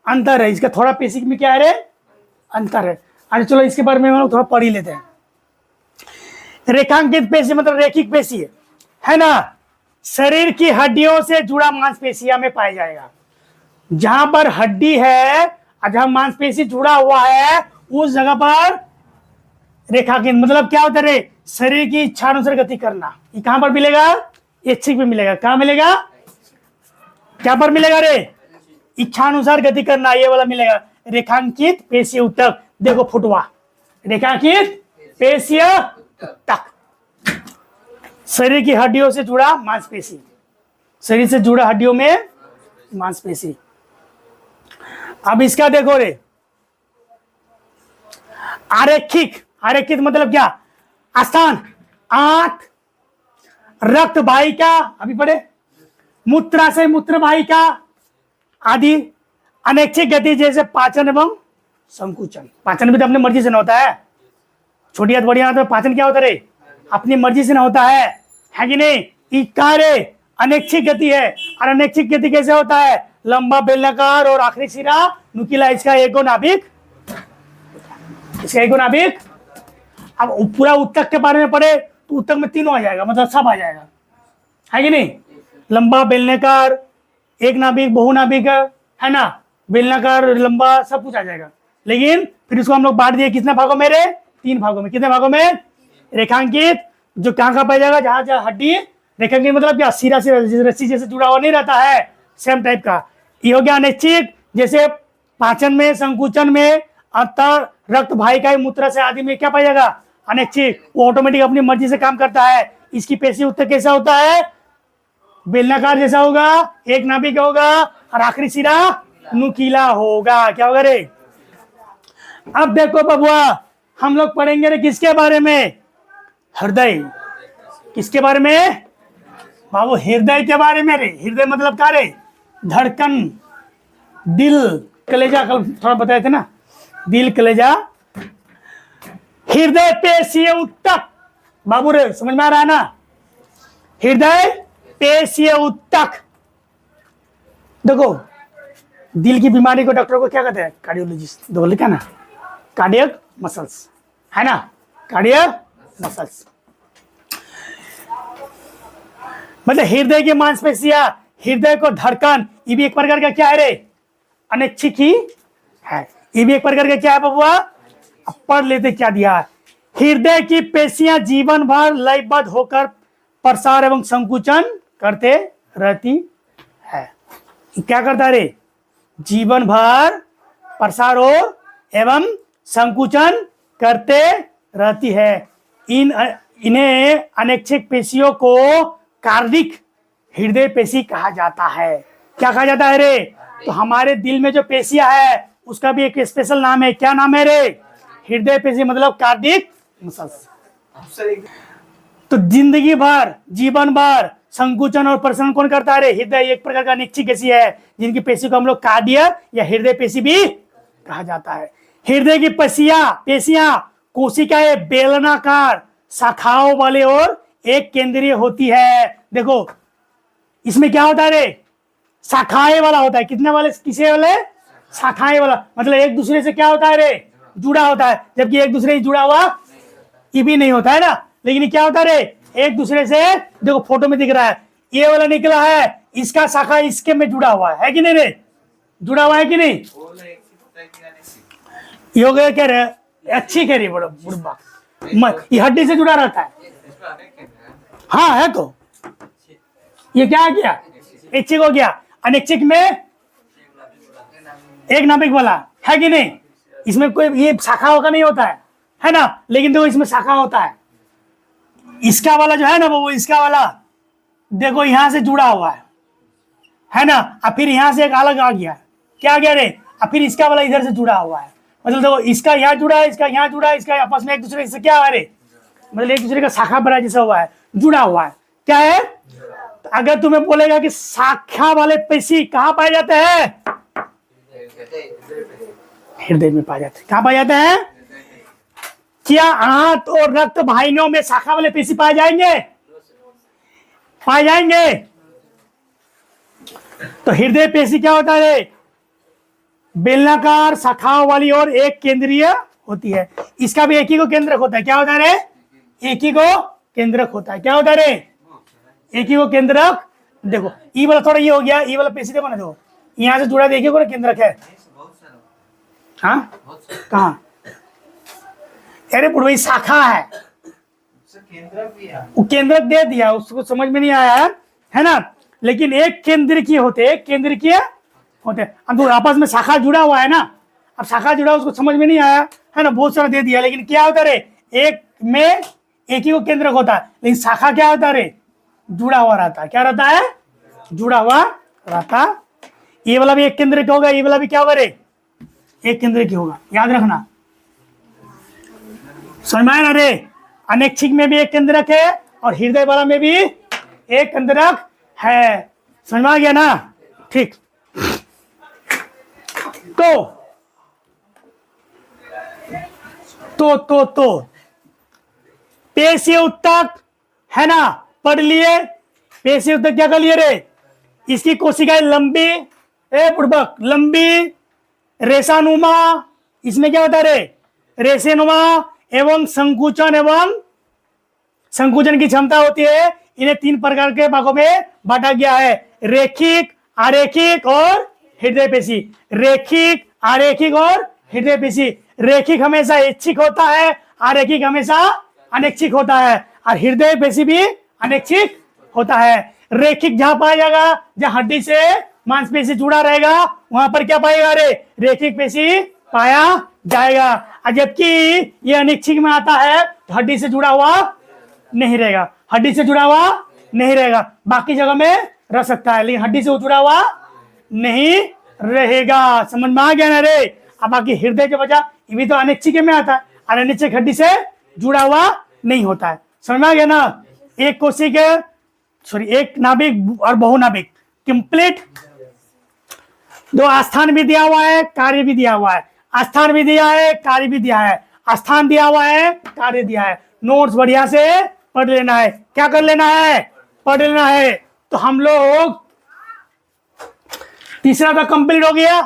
अंतर है, इसका थोड़ा पेशी में क्या है रे, अंतर है। अच्छा चलो इसके बारे में हम लोग थोड़ा पढ़ ही लेते हैं। रेखांकित पेशी मतलब रेखिक पेशी है ना, शरीर की हड्डियों से जुड़ा मांसपेशिया में पाया जाएगा। जहां पर हड्डी है और जहां मांसपेशी जुड़ा हुआ है उस जगह पर रेखांकित मतलब क्या होता है, शरीर की इच्छा अनुसार गति करना। ये कहां पर मिलेगा, ऐच्छिक में मिलेगा। कहां मिलेगा, क्या पर मिलेगा रे, इच्छानुसार गति करना, ये वाला मिलेगा रेखांकित पेशीय ऊतक। देखो फुटवा, रेखांकित पेशीय ऊतक, शरीर की हड्डियों से जुड़ा मांसपेशी, शरीर से जुड़ा हड्डियों में मांसपेशी। अब इसका देखो रे, आरेखिक, आरेखित मतलब क्या, आस्थान, आंत, रक्त वाहिका, अभी पढ़े, मूत्राशय मूत्र वाहिका आदि। अनैच्छिक गति जैसे पाचन एवं संकुचन, पाचन भी तो अपनी मर्जी से ना होता है, छोटी हाथ बड़ी हाथ में पाचन क्या होता है, अपनी मर्जी से ना होता है कि नहीं। ये कार्य अनैच्छिक गति है, और अनैच्छिक गति कैसे होता है, लंबा बेलनाकार और आखिरी सिरा नुकीला, इसका एक नाभिक, इसका एक नाभिक। अब पूरा ऊतक के बारे में पढ़े तो ऊतक में तीनों आ जाएगा, मतलब सब आ जाएगा, है कि नहीं। लंबा बेलनाकार, एक नाभिक, बहुनाभिक है ना, बेलनाकार लंबा सब कुछ आ जाएगा। लेकिन फिर उसको हम लोग बांट दिए कितने भागों में रे, 3 भागों में। कितने भागों में, रेखांकित जो कहां पाया जाएगा, जहां जहां हड्डी, रेखांकित मतलब क्या, सिरा से रस्सी जैसे जुड़ा हुआ नहीं रहता है, सेम टाइप का। ये हो गया अनैच्छिक, जैसे पाचन में, संकुचन में, अंतर, रक्त वाहिका, मूत्र से आदि में क्या पाया जाएगा, अनैच्छिक। वो ऑटोमेटिक अपनी मर्जी से काम करता है। इसकी पेशी ऊतक कैसा होता है, बेलनाकार जैसा होगा, एक नाभिक होगा और आखिरी सिरा नुकीला होगा। क्या होगा रे, अब देखो बबुआ, हम लोग पढ़ेंगे रे किसके बारे में, हृदय। किसके बारे में बाबू, हृदय के बारे में रे। हृदय मतलब क्या रे, धड़कन, दिल, कलेजा, कल थोड़ा बताए थे ना, दिल कलेजा। हृदय पेशीय ऊतक बाबू रे, समझ में आ रहा है ना, हृदय पेशीय ऊतक। देखो दिल की बीमारी को डॉक्टर को क्या कहते हैं, कार्डियोलॉजिस्ट। देखो लिखा ना, कार्डियक मसल्स, है ना, कार्डियक मसल्स मतलब हृदय की मांसपेशियां, हृदय को धड़कन, ये भी एक प्रकार का क्या है रे, अनैच्छिक ही है। ये भी एक प्रकार का क्या है बबुआ, अब पढ़ लेते क्या दिया है। हृदय की पेशियां जीवन भर लयबद्ध होकर प्रसार एवं संकुचन करते रहती है। क्या करता है रे, जीवन भर प्रसार एवं संकुचन करते रहती है। इन्हें अनैच्छिक पेशियों को कार्डिक हृदय पेशी कहा जाता है। क्या कहा जाता है रे, तो हमारे दिल में जो पेशियां है उसका भी एक स्पेशल नाम है। क्या नाम है रे, हृदय पेशी मतलब कार्डिक मसल्स। तो जिंदगी भर, जीवन भर संकुचन और प्रसारण कौन करता है रे, हृदय। एक प्रकार का अनैच्छिक पेशी है जिनकी पेशी को हम लोग कार्डियक या हृदय पेशी भी कहा जाता है। हृदय की पेशियां कोशिकाएं बेलनाकार शाखाओं वाले और एक केंद्रीय होती है। देखो इसमें क्या होता है रे, शाखाएं वाला होता है। कितने वाले, किसे वाले, शाखाएं वाला, मतलब एक दूसरे से क्या होता है रे, जुड़ा होता है। जबकि एक दूसरे से जुड़ा हुआ ये भी नहीं होता है ना। लेकिन ये क्या होता है रे, एक दूसरे से, देखो फोटो में दिख रहा है, ये वाला निकला है, इसका शाखा इसके में जुड़ा हुआ है कि नहीं रे, जुड़ा हुआ है कि नहीं। योग कह रहे, अच्छी कह रही बुढ़बा, ये हड्डी से जुड़ा रहता है। हाँ है, तो ये क्या किया, ऐच्छिक हो गया। अनैच्छिक में एक नाभिक वाला है कि नहीं, इसमें कोई ये शाखा का नहीं होता है ना। लेकिन देखो इसमें शाखा होता है। इसका वाला जो है ना वो, इसका वाला देखो यहां से जुड़ा हुआ है ना, और फिर यहां से एक अलग आ गया, क्या आ गया रे, और फिर इसका वाला इधर से जुड़ा हुआ है। मतलब देखो इसका यहाँ जुड़ा है, इसका यहाँ जुड़ा है, इसका आपस में एक दूसरे से क्या है रे, मतलब एक दूसरे का शाखा बड़ा जैसा हुआ है, जुड़ा हुआ है। क्या है, तो अगर तुम्हें बोलेगा कि शाखा वाले पेशी कहाँ पाए जाते हैं, हृदय में पाए जाते हैं। कहाँ पाए जाते हैं, क्या आंत और रक्त वाहिनियों में शाखा वाले पेशी पाए जाएंगे, पाए जाएंगे। तो हृदय पेशी क्या होता है, बेलनाकार शाखाओं वाली और एक केंद्रीय होती है। इसका भी एक ही को केंद्रक होता है। क्या होता है रे? एक ही को केंद्रक होता है। क्या होता है रे? एक ही को केंद्रक। देखो ई वाला थोड़ा ये हो गया, ई वाला पेशी देखो ना, देखो यहां से जुड़ा, देखिए को केंद्रक है। हाँ कहाँ? अरे पुरवई शाखा है, वो केंद्रक दे दिया, उसको समझ में नहीं आया है ना। लेकिन एक केंद्र की होते, एक केंद्र की होते। अब तो आपस में शाखा जुड़ा हुआ है ना, अब शाखा जुड़ा उसको समझ में नहीं आया है ना, बहुत सारा दे दिया। लेकिन क्या होता रे? एक में एक ही को केंद्रक होता है, लेकिन शाखा क्या होता रे? जुड़ा हुआ रहता है। क्या रहता है? जुड़ा हुआ रहता। ये वाला भी एक केंद्र की होगा, ये वाला भी क्या होगा रे? एक केंद्र की होगा, याद रखना। समझ में आया ना रे? अनैच्छिक में भी एक केंद्रक है और हृदय वाला में भी एक केंद्रक है। समझ में आ गया ना? ठीक। तो पेशीय उत्तक है ना, पढ़ लिए। पेशीय उत्तक क्या कर लिए रे? इसकी कोशिकाएं लंबी, पूर्वक लंबी, रेशानुमा। इसमें क्या होता है रे? रेशेनुमा एवं संकुचन की क्षमता होती है। इन्हें 3 प्रकार के भागों में बांटा गया है, रेखिक, आरेखिक और हृदय पेशी। रेखिक, आरेखिक और हृदय पेशी। रेखिक हमेशा ऐच्छिक होता है, आरेखिक हमेशा अनैच्छिक होता है, और हृदय पेशी भी अनैच्छिक होता है। रेखिक जहां पाया जाएगा, जहां हड्डी से मांसपेशी जुड़ा रहेगा, वहां पर क्या पाएगा रे? रेखिक पेशी पाया जाएगा। जबकि ये अनैच्छिक में आता है तो हड्डी से जुड़ा हुआ नहीं रहेगा, हड्डी से जुड़ा हुआ नहीं रहेगा, बाकी जगह में रह सकता है, लेकिन हड्डी से जुड़ा हुआ नहीं रहेगा। समझ में आ गया ना रे? अब बाकी हृदय के वजह ये भी तो अनैच्छिक में आता है, और अनैच्छिक हड्डी से जुड़ा हुआ नहीं होता है। समझ में आ गया ना? एक कोशिक, एक नाभिक और बहुनाभिक कंप्लीट। 2 आस्थान भी दिया हुआ है, कार्य भी दिया हुआ है। आस्थान भी दिया है, कार्य भी दिया है। आस्थान दिया हुआ है, कार्य दिया है। नोट्स बढ़िया से पढ़ लेना है। क्या कर लेना है? पढ़ लेना है। तो हम लोग तीसरा तक कंप्लीट हो गया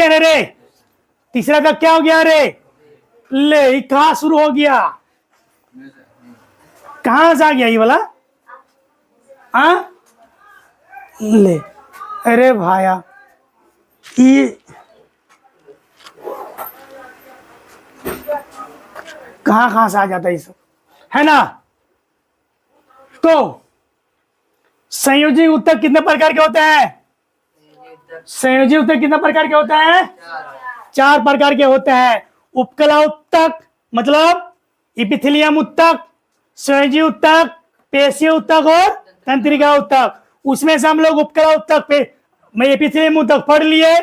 ना रे? तीसरा तक क्या हो गया रे? ले कहां शुरू हो गया? कहां से आ गया ये वाला? हाँ ले, अरे भाया ये कहां से आ जाता है ये सब, है ना? तो संयोजी उत्तक कितने प्रकार के होते हैं? संयोजी उत्तक कितने प्रकार के होते हैं? 4 प्रकार के होते हैं। उपकला उत्तक मतलब इपिथेलियम उत्तक, संयोजी उत्तक, पेशीय उत्तक और तंत्रिका उत्तक। उसमें से हम लोग उपकला उत्तक पे एपिथेलियम उत्तक पढ़ लिए,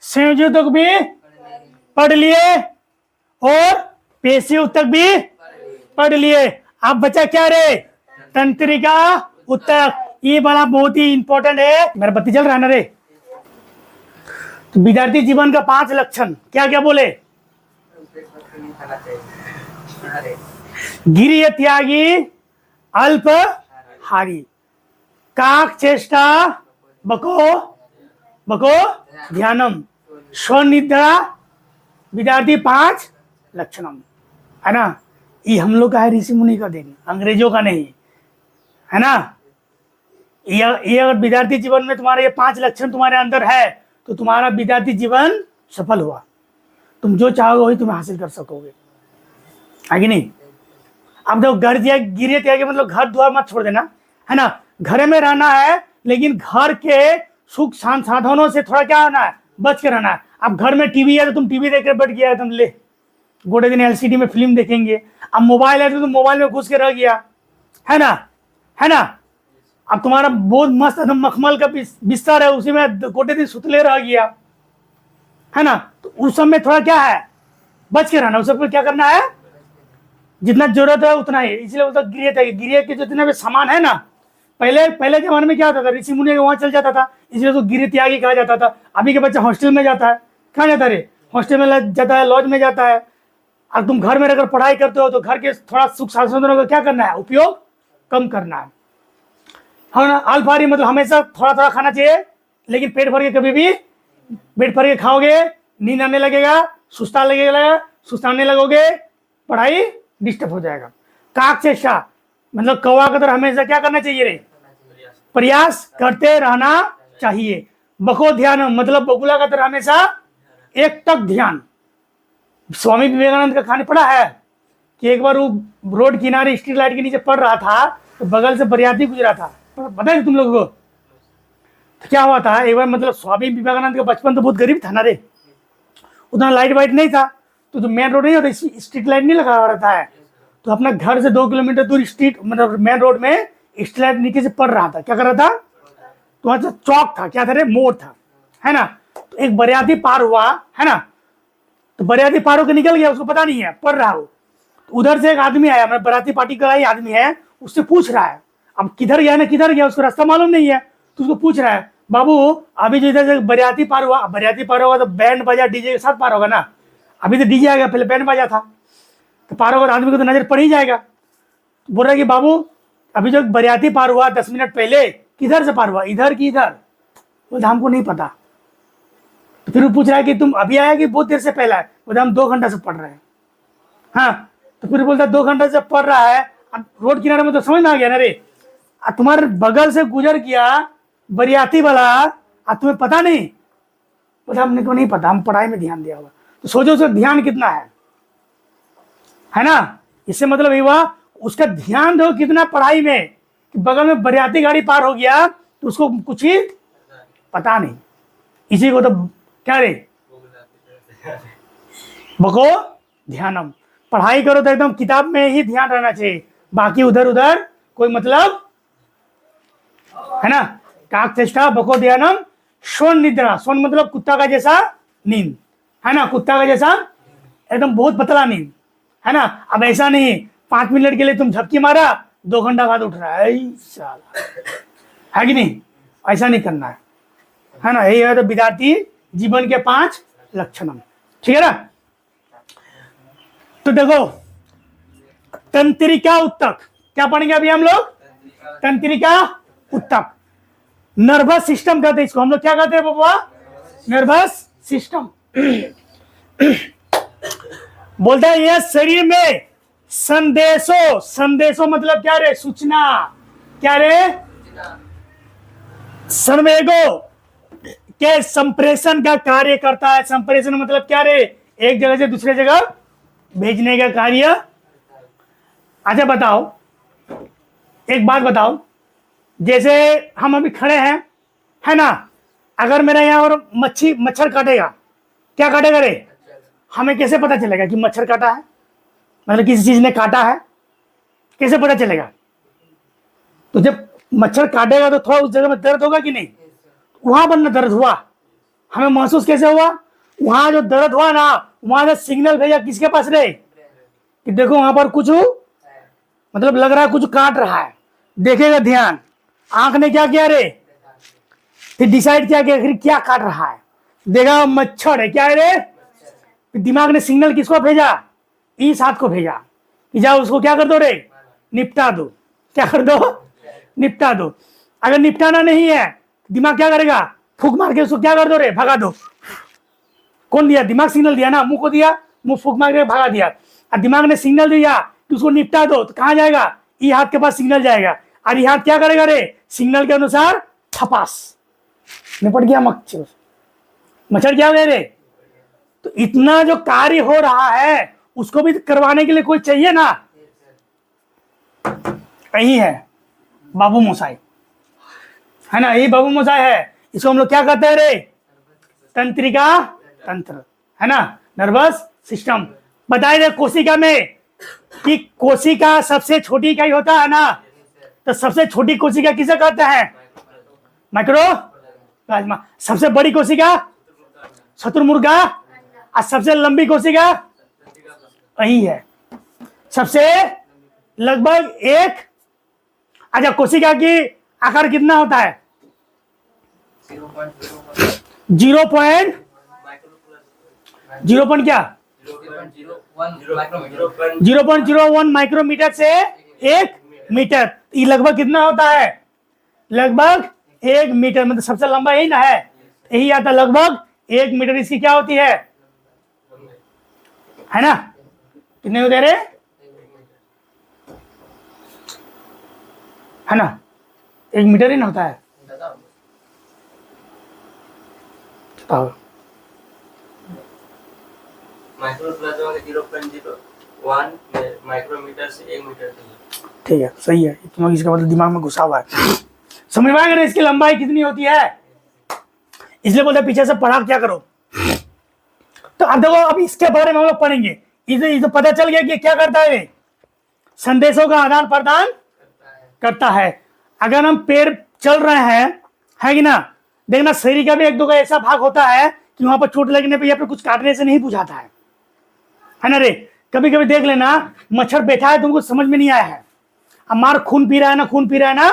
संयोजी उत्तक भी पढ़ लिए और पेशीय उत्तक भी पढ़ लिए। अब बचा क्या रे? तंत्रिका उत्तक। ये बड़ा बहुत ही इंपॉर्टेंट है। मेरा बत्ती जल रहा है ना रे? तो विद्यार्थी जीवन का 5 लक्षण क्या क्या बोले? गिरिय त्यागी, अल्पहारी, काक चेष्टा, बको ध्यानम, स्वनिद्रा, विद्यार्थी 5 लक्षणम, है ना? ये हम लोग का है, ऋषि मुनि का दिन, अंग्रेजों का नहीं, है ना? ये अगर विद्यार्थी जीवन में तुम्हारे ये 5 लक्षण तुम्हारे अंदर है तो तुम्हारा विद्यार्थी जीवन सफल हुआ। तुम जो चाहोगे वही तुम्हें हासिल कर सकोगे, आगे नहीं। अब देखो, घर गिरे त्यागे मतलब घर द्वार मत छोड़ देना, है ना? घर में रहना है, लेकिन घर के सुख संसाधनों से थोड़ा क्या होना है? बच के रहना है। अब घर में टीवी है तो तुम टीवी देख कर बैठ गया, तुम ले गोटे दिन एलसीडी में फिल्म देखेंगे। अब मोबाइल है तो तुम मोबाइल में घुस के रह गया, है ना? है ना? अब तुम्हारा बहुत मस्त एकदम मखमल का बिस्तर है, उसी में गोटे दिन सुतले रह गया, है ना? तो उस समय थोड़ा क्या है? बच के रहना। उस सब क्या करना है? जितना जरूरत है उतना ही। इसलिए बोलता गृह त्यागी, गृह के जितने भी सामान है ना, पहले जमाने में क्या होता था? ऋषि मुनि वहां चल जाता था, इसलिए तो गृह त्यागी कहा जाता था। अभी के बच्चा हॉस्टल में जाता है, कहाँ जाता रे? हॉस्टल में जाता है, लॉज में जाता है। और तुम घर में रहकर पढ़ाई करते हो तो घर के थोड़ा सुख संसाधनों का क्या करना है? उपयोग कम करना है ना? अल्पाहारी मतलब हमेशा थोड़ा थोड़ा खाना चाहिए, लेकिन पेट भर के कभी भी पेट भर के खाओगे, नींद आने लगेगा, सुस्ताने लगोगे, पढ़ाई डिस्टर्ब हो जाएगा। काक चेष्टा मतलब कौवा की तरह हमेशा क्या करना चाहिए रे? प्रयास करते रहना चाहिए। बको ध्यान मतलब बगुला का तरह हमेशा एक टक ध्यान। स्वामी विवेकानंद का कहानी पढ़ा है कि एक बार वो रोड किनारे स्ट्रीट लाइट के नीचे पड़ रहा था, तो बगल से बरियाती गुजरा था। पता है तुम लोगों को तो क्या हुआ था? एक बार मतलब स्वामी विवेकानंद का बचपन तो बहुत गरीब था ना रे, उतना लाइट वाइट नहीं था, तो जो मेन रोड नहीं होता स्ट्रीट लाइट नहीं लगा रहता है, तो अपना घर से 2 किलोमीटर दूर स्ट्रीट मतलब मेन रोड में स्ट्रीट लाइट नीचे से पड़ रहा था। क्या कर रहा था? तो वहां चौक था, क्या था रे? मोड़ था, है ना। तो एक बरियाती पार हुआ, है ना, तो बरियाती पार होकर निकल गया, उसको पता नहीं है पढ़ रहा हो। तो उधर से एक आदमी आया, मतलब बराती पार्टी का ही आदमी है, उससे पूछ रहा है अब किधर गया ना किधर गया, उसको रास्ता मालूम नहीं है, तो उसको पूछ रहा है बाबू अभी जो इधर से बरियाती पार हुआ, बरियाती पार होगा तो बैंड बाजा डीजे के साथ पार होगा ना, अभी तो डीजे आ गया, पहले बैंड बाजा था, तो पार होगा तो आदमी को तो नजर पड़ ही जाएगा। तो बोल रहा है कि बाबू अभी जो बरियाती पार हुआ 10 मिनट पहले किधर से पार हुआ, इधर की इधर? बोलता हमको नहीं पता। तो फिर वो पूछ रहा है कि तुम अभी आया कि बहुत देर से पहला है? बोलता हम 2 घंटा से पढ़ रहे हैं। हाँ, तो फिर बोलता 2 घंटा से पढ़ रहा है, अब रोड किनारे में तो समझ में आ गया ना रे, तुम्हारे बगल से गुजर गया बरियाती वाला, अब तुम्हें पता नहीं? बोलता हमने को नहीं पता, हम पढ़ाई में ध्यान दिया होगा। तो सोचो उसका ध्यान कितना है ना। इससे मतलब ये हुआ उसका ध्यान दो कितना पढ़ाई में, कि बगल में बरियाती गाड़ी पार हो गया तो उसको कुछ ही पता नहीं। इसी को तो क्या रे? बको ध्यानम। पढ़ाई करो तो एकदम किताब में ही ध्यान रहना चाहिए, बाकी उधर उधर कोई मतलब है ना। काक चेष्टा बको ध्यानम सोन निद्रा। सोन मतलब कुत्ता का जैसा नींद, है ना, कुत्ता का जैसा एकदम बहुत पतला नींद, है ना। अब ऐसा नहीं 5 मिनट के लिए तुम झपकी मारा 2 घंटा बाद उठ रहा है, है कि नहीं? ऐसा नहीं करना है ना। यही है तो विद्यार्थी जीवन के 5 लक्षण, ठीक है ना। तो देखो तंत्रिका उत्तक क्या पढ़ेंगे अभी हम लोग? तंत्रिका उत्तक। नर्वस सिस्टम कहते हैं इसको, हम लोग क्या कहते हैं बाबा? Nervous system. बोलता है यह शरीर में संदेशों मतलब क्या रे? सूचना। क्या रे? संवेगों के संप्रेषण का कार्य करता है। संप्रेषण मतलब क्या रे? एक जगह से दूसरे जगह भेजने का कार्य। अच्छा बताओ, एक बात बताओ, जैसे हम अभी खड़े हैं, है ना, अगर मेरा यहाँ और मच्छर काटेगा, क्या काटेगा रे? हमें कैसे पता चलेगा कि मच्छर काटा है, मतलब किसी चीज ने काटा है? कैसे पता चलेगा? तो जब मच्छर काटेगा तो थोड़ा उस जगह में दर्द होगा कि नहीं? वहां पर ना दर्द हुआ, हमें महसूस कैसे हुआ? वहां जो दर्द हुआ ना, वहां से सिग्नल भेजा किसके पास रे? कि देखो वहां पर कुछ मतलब लग रहा है कुछ काट रहा है, देखेगा ध्यान। आंख ने क्या किया रे? फिर डिसाइड किया कि आखिर क्या काट रहा है, देखा मच्छर है। क्या है रे? फिर दिमाग ने सिग्नल किसको भेजा? इस हाथ को भेजा कि जाओ उसको क्या कर दो रे? निपटा दो। क्या कर दो? निपटा दो। अगर निपटाना नहीं है दिमाग क्या करेगा? फूक मार के उसको क्या कर दो रे? भगा दो। कौन दिया? दिमाग सिग्नल दिया ना, मुंह को दिया, मुंह फूक मार के भगा दिया। और दिमाग ने सिग्नल दिया कि उसको निपटा दो, तो कहां जाएगा? ई हाथ के पास सिग्नल जाएगा, और ये हाथ क्या करेगा रे? सिग्नल के अनुसार थपास निपट गया मच्छर। मच्छर क्या हो गया रे? तो इतना जो कार्य हो रहा है उसको भी करवाने के लिए कोई चाहिए ना। यही है बाबू मोसाई, है ना, यही बाबू मोसाई है। इसको हम लोग क्या कहते हैं रे? तंत्रिका तंत्र, है ना, नर्वस सिस्टम। बताए रे कोशिका में कि कोशिका सबसे छोटी इकाई होता है ना, तो सबसे छोटी कोशिका किसे कहते हैं? माइक्रोप्लाज्मा। सबसे बड़ी कोशिका शत्रुमुर्गा, और सबसे लंबी कोशिका यही है, सबसे लगभग एक। अच्छा कोशिका की आकार कितना होता है? 0 पॉइंट क्या? 0.01 माइक्रोमीटर से 1 मीटर। ये लगभग कितना होता है? लगभग 1 मीटर। मतलब सबसे लंबा यही ना है, यही आता लगभग 1 मीटर इसकी क्या होती है ना? कितने होते रे, है ना? 1 मीटर ही ना होता है। माइक्रोमीटर से 1 मीटर तक। ठीक है, सही है, तुम्हारा इसका मतलब दिमाग में घुसा हुआ है। समझ में आएगा ना? इसकी लंबाई कितनी होती है, इसलिए बोलते पीछे से पढ़ा क्या करो। तो अब देखो, अब इसके बारे में हम लोग पढ़ेंगे। इसे तो पता चल गया कि क्या करता है, संदेशों का आदान प्रदान करता है। अगर हम पैर चल रहे हैं, है कि ना, देखना शरीर का भी एक दो का ऐसा भाग होता है कि वहां पर चोट लगने पे या फिर कुछ काटने से नहीं बुझाता है ना रे? कभी कभी देख लेना, मच्छर बैठा है, तुमको समझ में नहीं आया है, अब मार खून पी रहा है ना, खून पी रहा है ना,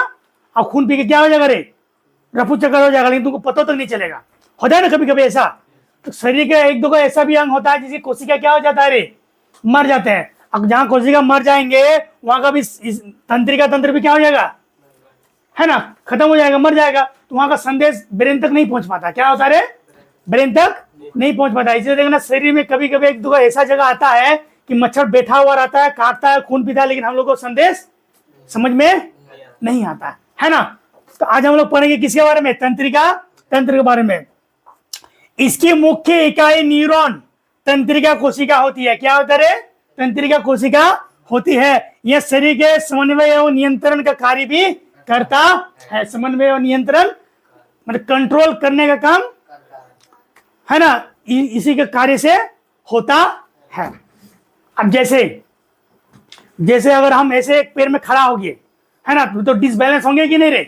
अब खून पी के क्या हो जाएगा रे, रफू चक्कर हो जाएगा, लेकिन तुमको पता तक नहीं चलेगा। हो जाए ना कभी कभी ऐसा। तो शरीर के एक दो का ऐसा भी अंग होता है जिसकी कोशिका क्या हो जाता है रे, मर जाते हैं। अब जहां कोशिका मर जाएंगे वहां का भी तंत्रिका तंत्र भी क्या हो जाएगा, है ना, खत्म हो जाएगा, मर जाएगा। तो वहां का संदेश ब्रेन तक नहीं पहुंच पाता। क्या होता है, ब्रेन तक नहीं पहुंच पाता। इसलिए देखना शरीर में कभी कभी एक दो ऐसा जगह आता है कि मच्छर बैठा हुआ रहता है, काटता है, खून पीता है, लेकिन हम लोग को संदेश समझ में नहीं आता है ना। तो आज हम लोग पढ़ेंगे किसके बारे में, तंत्रिका तंत्र के बारे में। इसकी मुख्य इकाई न्यूरॉन तंत्रिका कोशिका होती है। क्या होता है, तंत्रिका कोशिका होती है। यह शरीर के समन्वय एवं नियंत्रण का कार्य भी करता है। समन्वय और नियंत्रण मतलब कंट्रोल करने का काम, है ना, इसी के कार्य से होता है। अब जैसे जैसे अगर हम ऐसे एक पैर में खड़ा हो गए, है ना, तो डिसबैलेंस होंगे कि नहीं रे?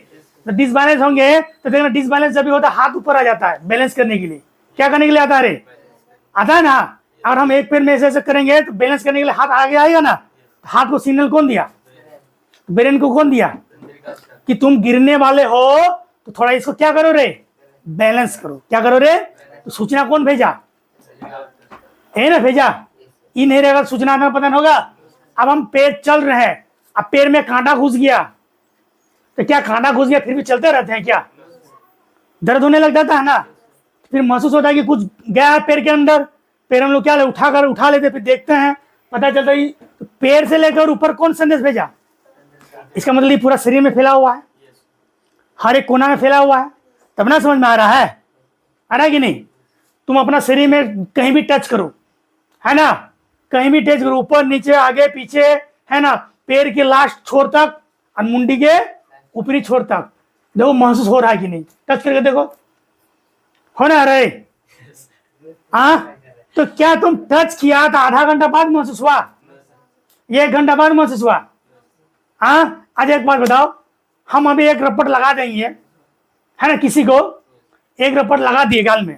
तो डिसबैलेंस होंगे तो देखना, डिसबैलेंस जब भी होता है हाथ ऊपर आ जाता है बैलेंस करने के लिए। क्या करने के लिए आता है रे, आता है ना। अगर हम एक पैर में ऐसे ऐसे करेंगे तो बैलेंस करने के लिए हाथ आगे आएगा ना। तो हाथ को सिग्नल कौन दिया, ब्रेन को कौन दिया कि तुम गिरने वाले हो, तो थोड़ा इसको क्या करो रे, बैलेंस करो। क्या करो रे, तो सूचना कौन भेजा, है ना, भेजा। ये नहीं रहेगा सूचना का पतन होगा। अब हम पैर चल रहे हैं, अब पैर में कांटा घुस गया, तो क्या कांटा घुस गया फिर भी चलते रहते हैं क्या, दर्द होने लग जाता है ना। फिर महसूस होता है कि कुछ गया है पैर के अंदर, पैर हम लोग क्या उठा लेते, फिर देखते हैं, पता चलता है तो पैर से लेकर ऊपर कौन संदेश भेजा। इसका मतलब ये पूरा शरीर में फैला हुआ है, हर एक कोना में फैला हुआ है। तब ना समझ में आ रहा है कि नहीं। तुम अपना शरीर में कहीं भी टच करो, है ना, कहीं भी टच करो, ऊपर नीचे आगे पीछे, है ना, पैर के लास्ट छोर तक और मुंडी के ऊपरी छोर तक, देखो महसूस हो रहा है कि नहीं, टच करके देखो, हो ना रहे। हाँ, तो क्या तुम टच किया तो आधा घंटा बाद महसूस हुआ, 1 घंटा बाद महसूस हुआ। हाँ, आज एक बात बताओ, हम अभी एक रपट लगा देंगे, है ना, किसी को एक रपट लगा दिए गाल में,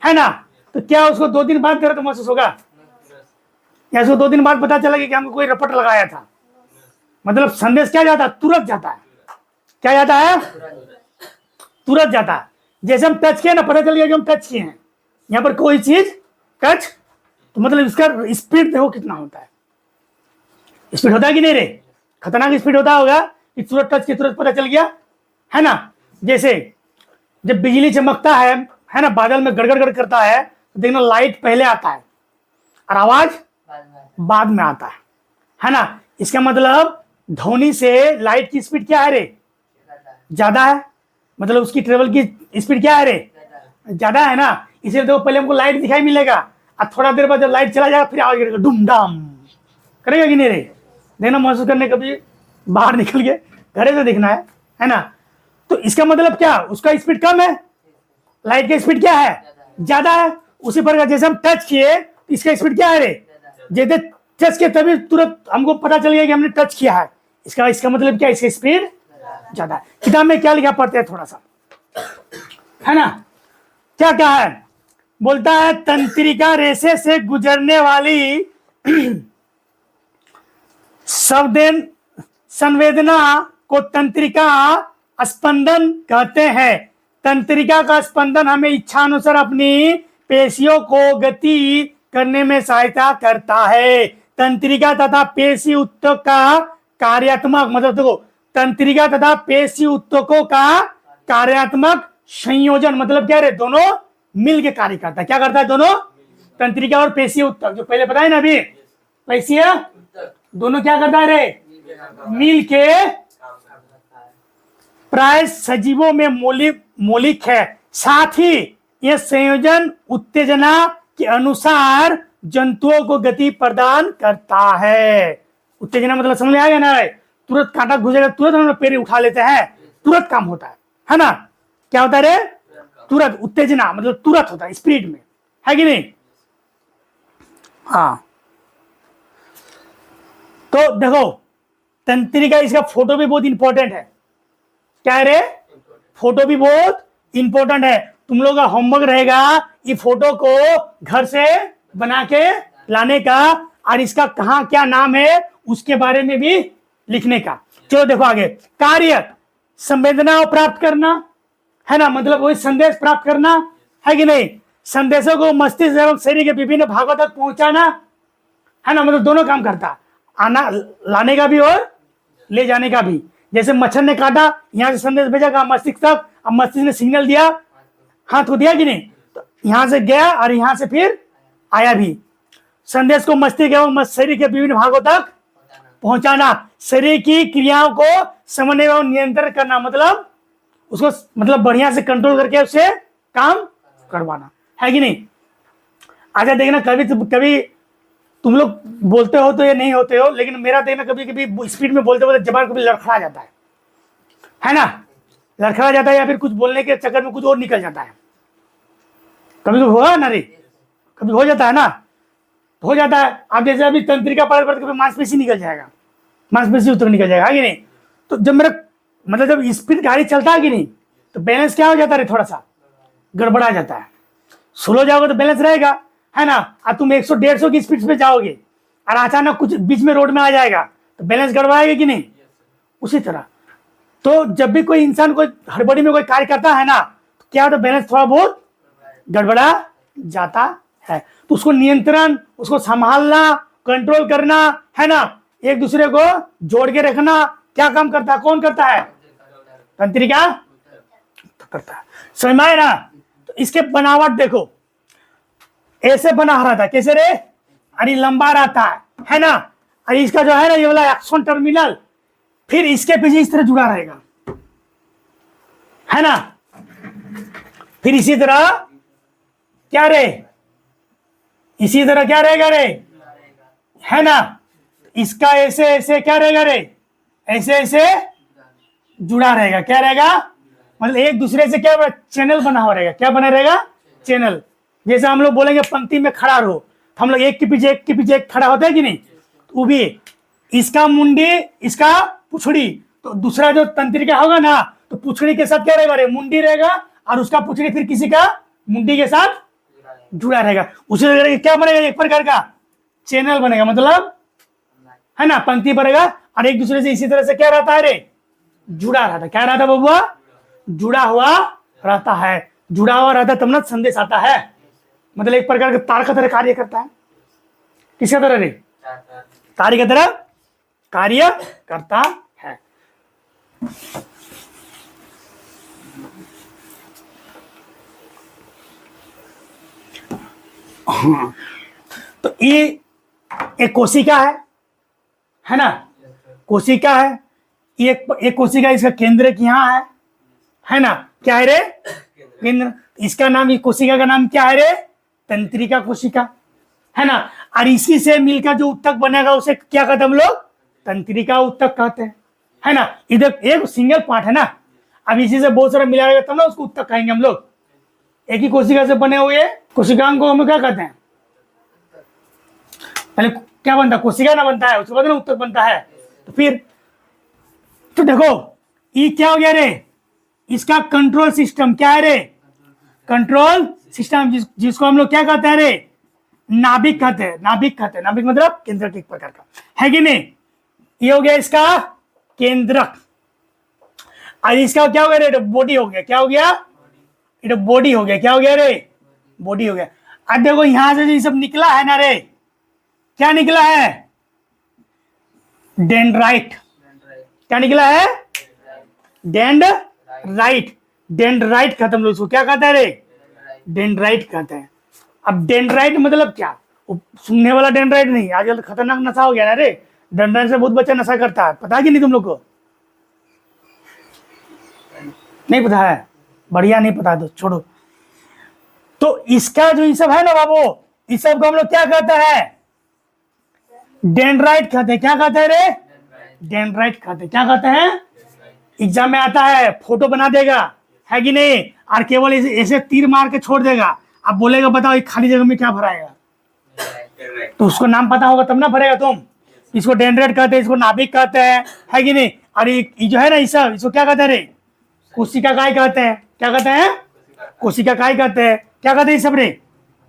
है ना, तो क्या उसको 2 दिन बाद दर्द महसूस होगा, या उसको 2 दिन बाद पता चला कि हमको कोई रपट लगाया था। मतलब संदेश क्या जाता है, तुरंत जाता है। क्या जाता है, तुरंत जाता है। जैसे हम टच किए ना, पता चल गया कि हम टच किए हैं, यहाँ पर कोई चीज टच, तो मतलब इसका स्पीड देखो कितना होता है। स्पीड होता है कि नहीं रे, खतरनाक स्पीड होता होगा कि तुरंत टच के तुरंत पता चल गया, है ना। जैसे जब बिजली चमकता है ना, बादल में गड़गड़ गड़ करता है, तो देखना लाइट पहले आता है और आवाज बाद में आता है ना। इसका मतलब ध्वनि से लाइट की स्पीड क्या है रे, ज्यादा है, मतलब उसकी ट्रेवल की स्पीड क्या है रे, ज्यादा है ना। इसलिए देखो पहले हमको लाइट दिखाई मिलेगा और थोड़ा देर बाद जब लाइट चला जाएगा फिर आवाज करेगा, डुम डाम करेगा कि नहीं रे। देखना महसूस करने कभी बाहर निकल के घरे से देखना है ना। तो इसका मतलब क्या, उसका स्पीड कम है, लाइट की स्पीड क्या है, ज्यादा है। उसी प्रकार जैसे हम टच किए तो इसका स्पीड क्या है रे, जैसे टच किए तभी तुरंत हमको पता चल गया कि हमने टच किया है। इसका मतलब क्या, इसकी स्पीड ज्यादा है। किताब में क्या लिखा पढ़ते हैं थोड़ा सा, है ना। क्या क्या है, बोलता है तंत्रिका रेशे से गुजरने वाली संवेदना को तंत्रिका स्पंदन कहते हैं। तंत्रिका का स्पंदन हमें इच्छानुसार अपनी पेशियों को गति करने में सहायता करता है। तंत्रिका तथा पेशी उत्तक का कार्यात्मक, मतलब देखो, तंत्रिका तथा पेशी उत्तकों का कार्यात्मक संयोजन मतलब क्या रे, दोनों मिल के कार्य करता है। क्या करता है दोनों? तंत्रिका और पेशीय ऊतक, जो पहले बताया ना अभी, पेशीय दोनों क्या करता है रे? मिल के प्राय सजीवों में मौलिक है। साथ ही यह संयोजन उत्तेजना के अनुसार जंतुओं को गति प्रदान करता है। उत्तेजना मतलब समझ में आ गया ना रे? तुरंत कांटा घुसेगा, तुरंत हम लोग पेड़ उठा लेते हैं, तुरंत काम होता है ना? क्या होता है रे? तुरंत। उत्तेजना मतलब तुरंत होता है, स्पीड में, है कि नहीं? हाँ, तो देखो तंत्रिका, इसका फोटो भी बहुत इंपॉर्टेंट है। क्या है रे? फोटो भी बहुत इंपॉर्टेंट है। तुम लोग का होमवर्क रहेगा ये फोटो को घर से बना के लाने का, और इसका कहां क्या नाम है उसके बारे में भी लिखने का। चलो देखो आगे। कार्य संवेदना प्राप्त करना, है ना, मतलब वही संदेश प्राप्त करना, है कि नहीं? संदेशों को मस्तिष्क एवं शरीर के विभिन्न भागों तक पहुंचाना, है ना, मतलब दोनों काम करता है, आना लाने का भी और ले जाने का भी। जैसे मच्छर ने काटा, यहां से संदेश भेजा कहा मस्तिष्क तक, अब मस्तिष्क ने सिग्नल दिया, हाथ को दिया कि नहीं, तो यहां से गया और यहां से फिर आया भी। संदेश को मस्तिष्क एवं शरीर के विभिन्न भागों तक पहुंचाना, शरीर की क्रियाओं को समन्वय एवं नियंत्रण करना, मतलब उसको मतलब बढ़िया से कंट्रोल करके उससे काम करवाना, है कि नहीं? आजा देखना, कभी तुम लोग बोलते हो तो ये नहीं होते हो, लेकिन मेरा देखना कभी कभी स्पीड में बोलते बोलते जबान कभी लड़खड़ा जाता है ना? लड़खड़ा जाता है, या फिर कुछ बोलने के चक्कर में कुछ और निकल जाता है। कभी कभी हुआ ना रे? कभी हो जाता है ना? हो जाता है। आप जैसे अभी तंत्रिका पढ़ कभी मांसपेशी निकल जाएगा, मांसपेशी उतर निकल जाएगा, है कि नहीं? तो जब मेरा मतलब जब स्पीड गाड़ी चलता है कि नहीं, तो बैलेंस क्या हो जाता है? थोड़ा सा गड़बड़ा जाता है। स्लो जाओगे तो बैलेंस रहेगा, है ना? और तुम 100-150 की स्पीड पे जाओगे और अचानक कुछ बीच में रोड में आ जाएगा तो बैलेंस गड़बड़ाएगा कि नहीं? उसी तरह तो जब भी कोई इंसान कोई हड़बड़ी में कोई कार्य करता है ना, तो क्या होता है? बैलेंस थोड़ा बहुत गड़बड़ा जाता है। तो उसको नियंत्रण, उसको संभालना, कंट्रोल करना, है ना, एक दूसरे को जोड़ के रखना, क्या काम करता है? कौन करता है? तंत्रिका तो करता है। समझ में आया ना? तो इसके बनावट देखो, ऐसे बना रहता है, कैसे रे? अरे लंबा रहता है ना? अरे इसका जो है ना ये वाला एक्सन टर्मिनल फिर इसके पीछे इस तरह जुड़ा रहेगा, है ना? फिर इसी तरह क्या रे? इसी तरह क्या रहेगा रे? है ना? इसका ऐसे ऐसे क्या रहेगा रे? ऐसे ऐसे जुड़ा रहेगा। क्या रहेगा? मतलब एक दूसरे से क्या चैनल बना हुआ रहेगा। क्या बना रहेगा? चैनल। जैसे हम लोग बोलेंगे पंक्ति में खड़ा रहो, तो हम लोग एक के पीछे एक खड़ा होता है कि नहीं? तो वो भी इसका मुंडी, इसका पुछड़ी, तो दूसरा जो तंत्रिका होगा ना, तो पुछड़ी के साथ क्या रहेगा रे? मुंडी रहेगा, और उसका पुछड़ी फिर किसी का मुंडी के साथ जुड़ा रहेगा। उसी तरह क्या बनेगा? एक प्रकार का चैनल बनेगा, मतलब है ना, पंक्ति बनेगा, और एक दूसरे से इसी तरह से क्या रहता है रे? जुड़ा रहता है। क्या रहता है बबुआ? जुड़ा हुआ रहता है। जुड़ा हुआ रहता है तब ना संदेश आता है, मतलब एक प्रकार का तार का तरह कार्य करता है। किसका तरह रे? तार की तरह कार्य करता है। तो ये एक कोशिका है ना? कोशिका है ये, एक कोशिका, इसका केंद्र यहाँ है ना? क्या है रे? केंद्र। इसका नाम, इस कोशिका का नाम क्या है रे? तंत्रिका कोशिका, है ना? और इसी से मिलकर जो उत्तक बनेगा उसे क्या कहते हैं हम लोग? तंत्रिका उत्तक कहते हैं, है ना? इधर एक सिंगल पार्ट है ना, अब इसी से बहुत सारा मिला रहेगा तब ना उसको उत्तक कहेंगे हम लोग। एक ही कोशिका से बने हुए कोशिकाओं को हम क्या कहते हैं? पहले क्या बनता है? कोशिका ना बनता है, उसके बाद ना उत्तक बनता है। तो फिर तो देखो ये क्या हो गया रे? इसका कंट्रोल सिस्टम क्या है रे? कंट्रोल सिस्टम, जिसको हम लोग क्या कहते हैं रे? नाभिक कहते हैं। नाभिक कहते हैं। नाभिक मतलब केंद्रक एक प्रकार का, है कि नहीं? ये हो गया इसका केंद्रक। और इसका क्या हो गया रे? बॉडी हो गया। क्या हो गया? ये बॉडी हो गया। क्या हो गया रे? बॉडी हो गया। अब देखो यहां से ये सब निकला है ना रे, क्या निकला है? डेंड्राइट। क्या निकला है? डेंड्राइट। डेंड्राइट खत्म लोग, क्या कहता है रे? डेंड्राइट कहते हैं। अब डेंड्राइट मतलब क्या, वो सुनने वाला डेंड्राइट नहीं, आजकल खतरनाक नशा हो गया ना रे, डेंड्राइट से बहुत बच्चा नशा करता है, पता है कि नहीं तुम लोग को? नहीं पता है, बढ़िया, नहीं पता तो छोड़ो। तो इसका जो ये सब है ना बाबू, इस सब को हम लोग क्या कहते हैं? डेंड्राइट कहते हैं। क्या कहते हैं रे? डेंड्राइट कहते हैं। क्या कहते हैं? एग्जाम में आता है, फोटो बना देगा, है कि नहीं, और केवल ऐसे तीर मार के छोड़ देगा। अब बोलेगा बताओ ये खाली जगह में क्या भराएगा, तो उसको नाम पता होगा तब ना भरेगा तुम। इसको डेंड्राइट कहते हैं, इसको नाभिक कहते हैं, है कि नहीं। और ये जो है ना, ये सब इसको क्या कहते हैं रे? कोशिका काय कहते हैं। क्या कहते हैं? कोशिका काय कहते हैं। क्या कहते हैं ये सब रे?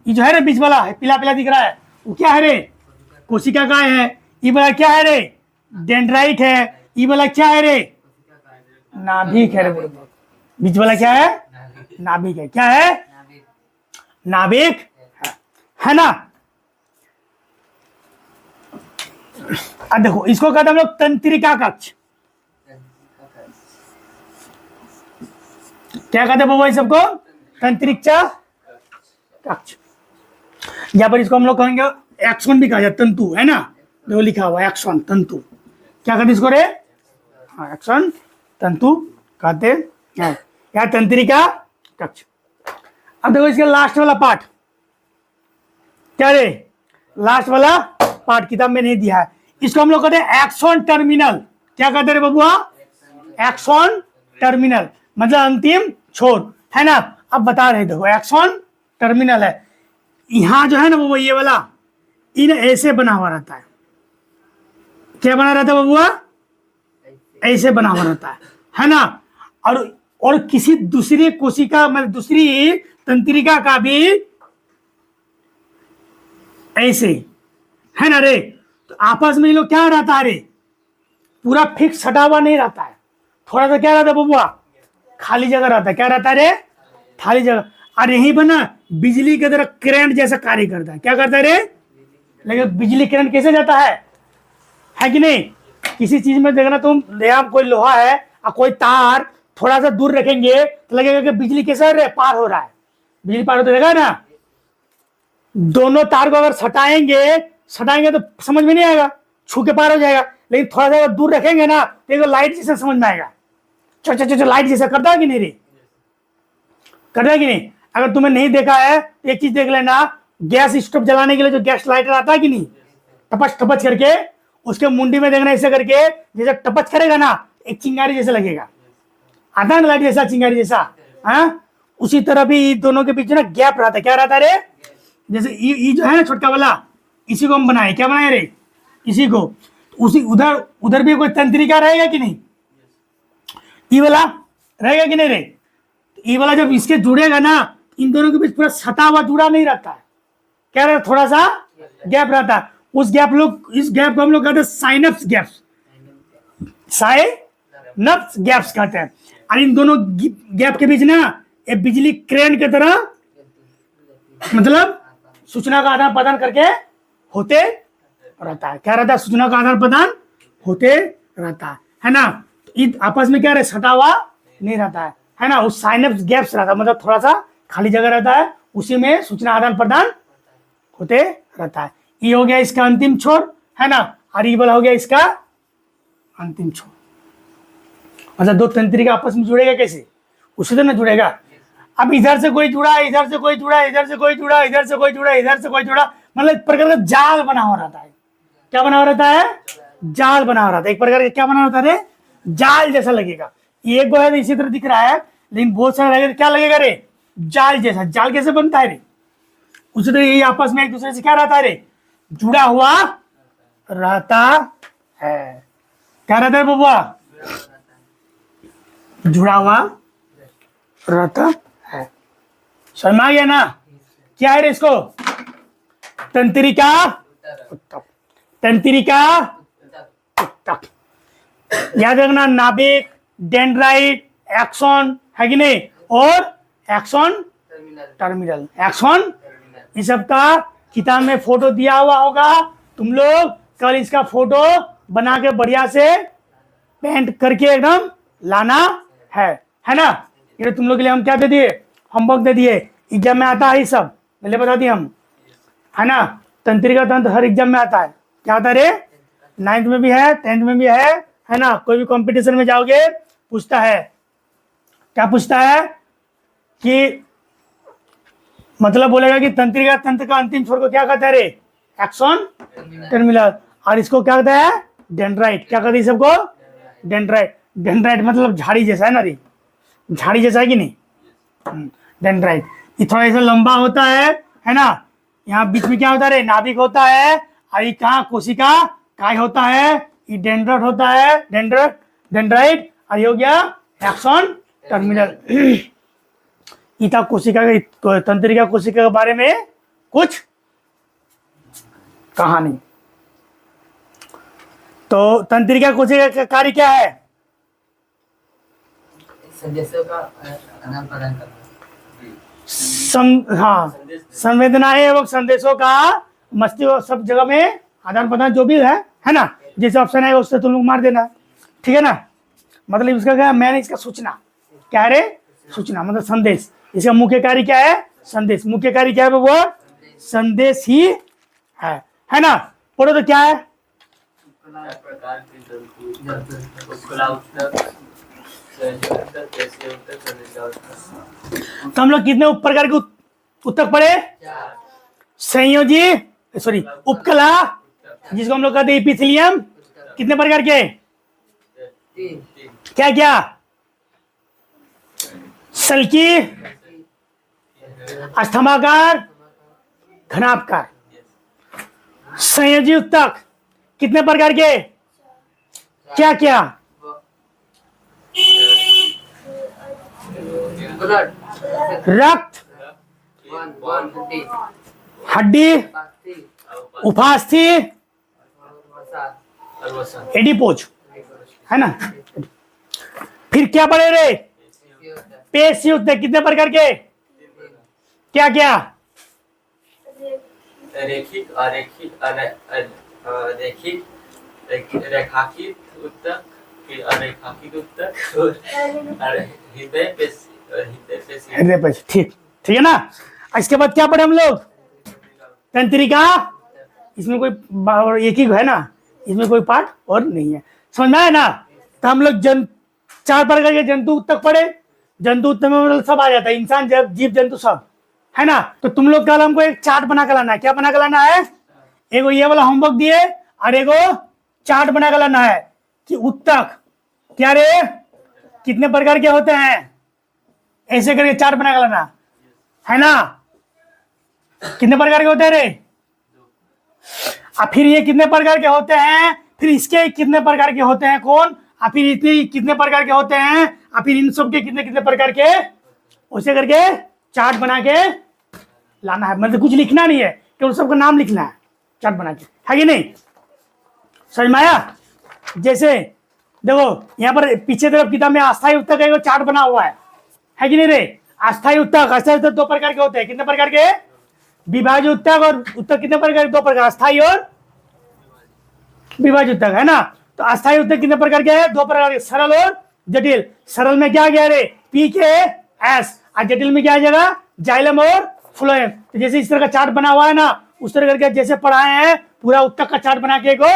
ये जो है ना बीच वाला है, पीला पीला दिख रहा है, वो क्या है रे? कोशिका काय है। ये वाला क्या है रे? डेंड्राइट है। ये वाला क्या है रे? नाभिक है रे। बीच वाला क्या है? नाभिक है। क्या है? नाभिक है ना। अब देखो, इसको कहते हैं हम लोग तंत्रिका कक्ष। क्या कहते हैं बाबा इस सबको? तंत्रिका कक्ष। यहाँ पर इसको हम लोग कहेंगे एक्सॉन भी कहा जाता है, तंतु है ना, देखो लिखा हुआ है एक्सॉन, तंतु। क्या कहते इसको रे? हाँ, एक्सॉन, तंतु कहते हैं। क्या? तंत्रिका कक्ष। अब देखो इसके लास्ट वाला पार्ट क्या रे? लास्ट वाला पार्ट किताब में नहीं दिया है, इसको हम लोग कहते हैं एक्सॉन टर्मिनल। क्या कहते हैं बबुआ? एक्सॉन टर्मिनल मतलब अंतिम छोर, है ना। अब बता रहे देखो, एक्सॉन टर्मिनल है, यहां जो है ना बबुआ, ये वाला इन ऐसे बना हुआ रहता है। क्या बना रहता है बबुआ? ऐसे बना हुआ रहता है ना। और किसी दूसरी कोशिका मतलब दूसरी तंत्रिका का भी ऐसे, है ना रे। तो आपस में ये लोग क्या रहता है रे? पूरा फिक्स सटा हुआ नहीं रहता है, थोड़ा सा क्या रहता है बबुआ? खाली जगह रहता है। क्या रहता है रे? खाली जगह। और यही पर ना बिजली की तरह करंट जैसा कार्य करता है। क्या करता है रे? लेकिन बिजली करंट कैसे जाता है कि नहीं। किसी चीज में देखना तुम, यहाँ कोई लोहा है और कोई तार थोड़ा सा दूर रखेंगे तो लगेगा कि बिजली कैसे पार हो रहा है, बिजली पार होता देखा ना। दोनों तार को अगर सटाएंगे तो समझ में नहीं आएगा, छू के पार हो जाएगा। लेकिन थोड़ा सा दूर रखेंगे ना तो लाइट जैसा समझ में आएगा, लाइट जैसा करता है कि नहीं रे? करता है कि नहीं? अगर तुम्हें नहीं देखा है तो एक चीज देख लेना, गैस स्टोव जलाने के लिए जो गैस लाइटर आता है कि नहीं, टपच टपच करके, उसके मुंडी में देखना ऐसे करके, जैसे टपच करेगा ना एक चिंगारी जैसा लगेगा, आता है ना लाइट जैसा, चिंगारी जैसा। हाँ, उसी तरह भी दोनों के बीच ना गैप रहता है। क्या रहता है रे? जैसे ये जो है ना छोटका वाला, इसी को हम बनाए, क्या बनाए रे? इसी को। उसी उधर भी कोई तंत्रिका रहेगा कि नहीं? ये वाला रहेगा कि नहीं रे? ये वाला जब इसके जुड़ेगा ना, इन दोनों के बीच पूरा सटा हुआ जुड़ा नहीं रहता है। क्या रहता? थोड़ा सा गैप रहता है। इस गैप को हम लोग कहते हैं साइनप्स गैप्स, साइनप्स गैप्स कहते हैं। और इन दोनों गैप के बीच ना एक बिजली करंट की तरह मतलब सूचना का आदान प्रदान करके होते रहता है। क्या रहता है? सूचना का आदान प्रदान होते रहता है ना। आपस में क्या रहे? सटा हुआ नहीं रहता है ना। उस साइनप्स गैप्स रहता है, मतलब थोड़ा सा खाली जगह रहता है, उसी में सूचना आदान प्रदान होते रहता है। ये हो गया इसका अंतिम छोर, है ना, और ये वाला हो गया इसका अंतिम छोर। मतलब दो तंत्रिका आपस में जुड़ेगा कैसे? उससे तो ना जुड़ेगा। अब इधर से कोई जुड़ा, इधर से कोई जुड़ा, इधर से कोई जुड़ा, इधर से कोई जुड़ा, इधर से कोई जुड़ा, मतलब एक प्रकार का जाल बना हुआ रहता है। क्या बना हुआ रहता है? जाल बना हुआ रहता है। एक प्रकार का क्या बना रहता है? जाल जैसा लगेगा। एक गो है इसी तरह दिख रहा है, लेकिन बहुत सारा लगेगा, क्या लगेगा रे? जाल जैसा। जाल कैसे बनता है रे? उसी तरह यही आपस में एक दूसरे से क्या रहता है रे? जुड़ा हुआ रहता है। क्या रहता है बबुआ? जुड़ा हुआ रहता है। समझ में आ गया ना? क्या है रे इसको? तंत्रिका ऊतक। तंत्रिका ऊतक। याद रखना, नाभिक, डेंड्राइट, एक्सॉन, है कि नहीं, और एक्सॉन टर्मिनल। एक्सॉन इस सब का किताब में फोटो दिया हुआ होगा, तुम लोग कल इसका फोटो बना के बढ़िया से पेंट करके एकदम लाना है ना। ये तुम लोग के लिए हम क्या दे दिए? होमवर्क दे दिए। एग्जाम में आता है ये सब, पहले बता दिए हम, है ना। तंत्रिका तंत्र हर एग्जाम में आता है। क्या आता है रे? 9th में भी है, 10th में भी है ना। कोई भी कंपटीशन में जाओगे पूछता है, क्या पूछता है कि मतलब बोलेगा कि तंत्रिका तंत्र का अंतिम छोर को क्या कहता है रे? Axon terminal. और इसको क्या कहता है? डेंड्राइट। क्या कहते हैं सबको? डेंड्राइट। डेंड्राइट मतलब झाड़ी जैसा है ना रे, झाड़ी जैसा है कि नहीं? डेंड्राइट। ये थोड़ा सा लंबा होता है ना। यहाँ बीच में क्या होता है रे? नाभिक होता है। और ये कहाँ? कोशिका काय होता है। ये डेंड्राइट होता है, डेंड्राइट। और ये हो गया एक्सॉन टर्मिनल। ये था कोशिका के, तंत्रिका कोशिका के बारे में कुछ कहानी। तो तंत्रिका कोशिका का कार्य क्या है? संदेशों का आदान प्रदान करना। हाँ, संवेदनाएं एवं संदेशों का मस्तिष्क सब जगह में आदान प्रदान जो भी है ना। जैसे ऑप्शन आएगा उससे तुम लोग मार देना, ठीक है ना। मतलब इसका क्या? मैंने इसका सूचना क्या है रे? सूचना मतलब संदेश। इसका मुख्य कार्य क्या है? संदेश। मुख्य कार्य क्या है? वो संदेश ही है ना। पढ़ो तो क्या है? प्रकार के जंतु, उपकला उत्तक, संयोजी उत्तक, पेशीय उत्तक, संदेशा उत्तक। तो हम लोग कितने प्रकार के उत्तक पढ़े? संयोजी, सॉरी, उपकला, जिसको हम लोग कहते हैं एपिथेलियम। कितने प्रकार के? क्या क्या? सल्की, अस्थमाकार, घनाभकार। संयोजी उत्तक कितने प्रकार के? क्या क्या? ब्लड, रक्त, वन, हड्डी, पास्ती, उपास्थि, मसाज, और वसन। एडिपोज, है ना। फिर क्या पढ़े रे? पेशी उत्तक कितने प्रकार के? क्या क्या? रेखिक, अरेखिक, रेखिक, रेखांकित उत्तक, फिर अरेखांकित उत्तक और हृदय पेशी। हृदय पेशी, ठीक है ना। इसके बाद क्या पढ़े हम लोग? तंत्रिका। इसमें कोई एक ही है ना, इसमें कोई पार्ट और नहीं है, समझ में आया ना। तो हम लोग 4 प्रकार के जंतु उत्तक पढ़े। जंतु उत्तक में मतलब सब आ जाता है, इंसान, जीव जंतु सब, है ना। तो तुम लोग कल हमको एक चार्ट बना कर लाना है। क्या बना कर लाना है? एगो ये वाला होमवर्क दिए और एगो चार्ट बना कर लाना है कि उत्तक क्या रे कितने प्रकार के होते हैं, ऐसे करके चार्ट बना कर लाना है ना। कितने प्रकार के होते हैं रे? और फिर ये कितने प्रकार के होते हैं, फिर इसके कितने प्रकार के होते हैं कौन, और फिर इतने कितने प्रकार के होते हैं, और फिर इन सब के कितने कितने प्रकार के, उसे करके चार्ट बना के लाना है। मतलब कुछ लिखना नहीं है, केवल सबका नाम लिखना है चार्ट बना के, है कि नहीं? समझ में आया? जैसे देखो यहाँ पर पीछे तरफ किताब में अस्थायी उत्तक का चार्ट बना हुआ है कि नहीं रे? अस्थायी उत्तक 2 प्रकार के होते हैं। कितने प्रकार के? विभाज्य उत्तक और उत्तक कितने प्रकार? 2 प्रकार, अस्थायी और विभाज्य उत्तक, है ना। तो अस्थायी उत्तक कितने प्रकार के हैं? 2 प्रकार के, सरल और जटिल। सरल में क्या गया रे? PKS, और जटिल में क्या आ जाएगा? जाइलम और फ्लोएम। तो जैसे इस तरह का चार्ट बना हुआ है ना, उस तरह करके जैसे पढ़ाए हैं पूरा उत्तक का चार्ट बना के को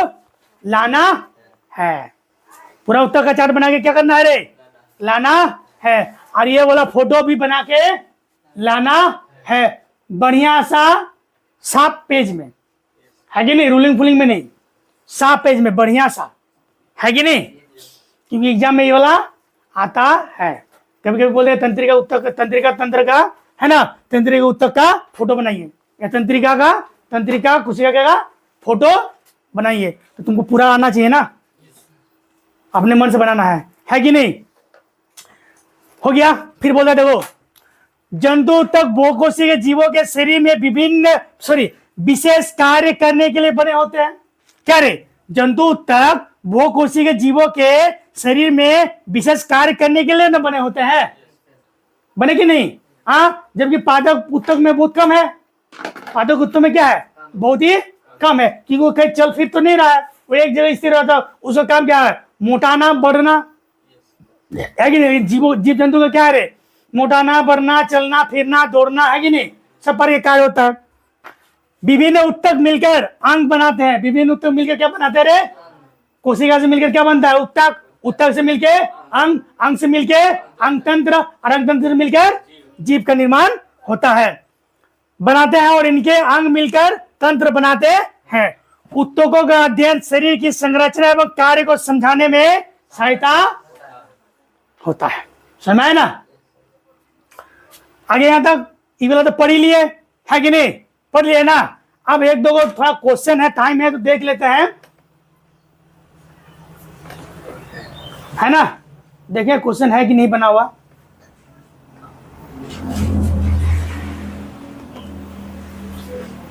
लाना है। पूरा उत्तक का चार्ट बना के क्या करना है रे? लाना है। और ये वाला फोटो भी बना के लाना है, बढ़िया सा साफ पेज में, है कि नहीं? रूलिंग फुलिंग में नहीं, साफ पेज में बढ़िया सा, है कि नहीं? क्योंकि एग्जाम में ये वाला आता है। कभी कभी बोलते हैं तंत्रिका उत्तक, तंत्रिका तंत्र का, है ना, तंत्रिका उत्तक का फोटो बनाइए, या तंत्रिका कोशिका का फोटो बनाइए। तो तुमको पूरा आना चाहिए ना, अपने मन से बनाना है कि नहीं? हो गया। फिर बोला देखो, जंतु उत्तक बहुकोषीय जीवों के शरीर में विशेष कार्य करने के लिए बने होते हैं। क्या रे? जंतु उत्तक बहुकोषीय जीवों के शरीर में विशेष कार्य करने के लिए न बने होते हैं, बने कि नहीं? हाँ, जबकि पादप उत्तक में बहुत कम है। पादप उत्तक में क्या है? बहुत ही कम है, क्योंकि वो कहीं चल फिर तो नहीं रहा है, वो एक जगह स्थिर रहता है। उसका काम क्या है? मोटाना, बढ़ना, है कि नहीं? जीव जंतु का क्या है रे? मोटाना, बढ़ना, चलना, फिरना, दौड़ना, है कि नहीं, सब पर ये कार्य होता है। विभिन्न ऊतक मिलकर अंग बनाते हैं। विभिन्न ऊतक मिलकर क्या बनाते हैं रे? कोशिका से मिलकर क्या बनता है? ऊतक। ऊतक से मिलके अंग, अंग से मिलके अंग तंत्र, और अंग तंत्र से मिलकर जीव का निर्माण होता है, बनाते हैं, और इनके अंग मिलकर तंत्र बनाते हैं। ऊतकों का अध्ययन शरीर की संरचना एवं कार्य को समझाने में सहायता होता है। समझ आया ना? आगे यहां तक ये वाला तो पढ़ ही लिए, है कि नहीं? पढ़ लिए ना? अब एक दो थोड़ा क्वेश्चन है, टाइम है तो देख लेते हैं, है ना? देखिए क्वेश्चन है कि नहीं बना हुआ।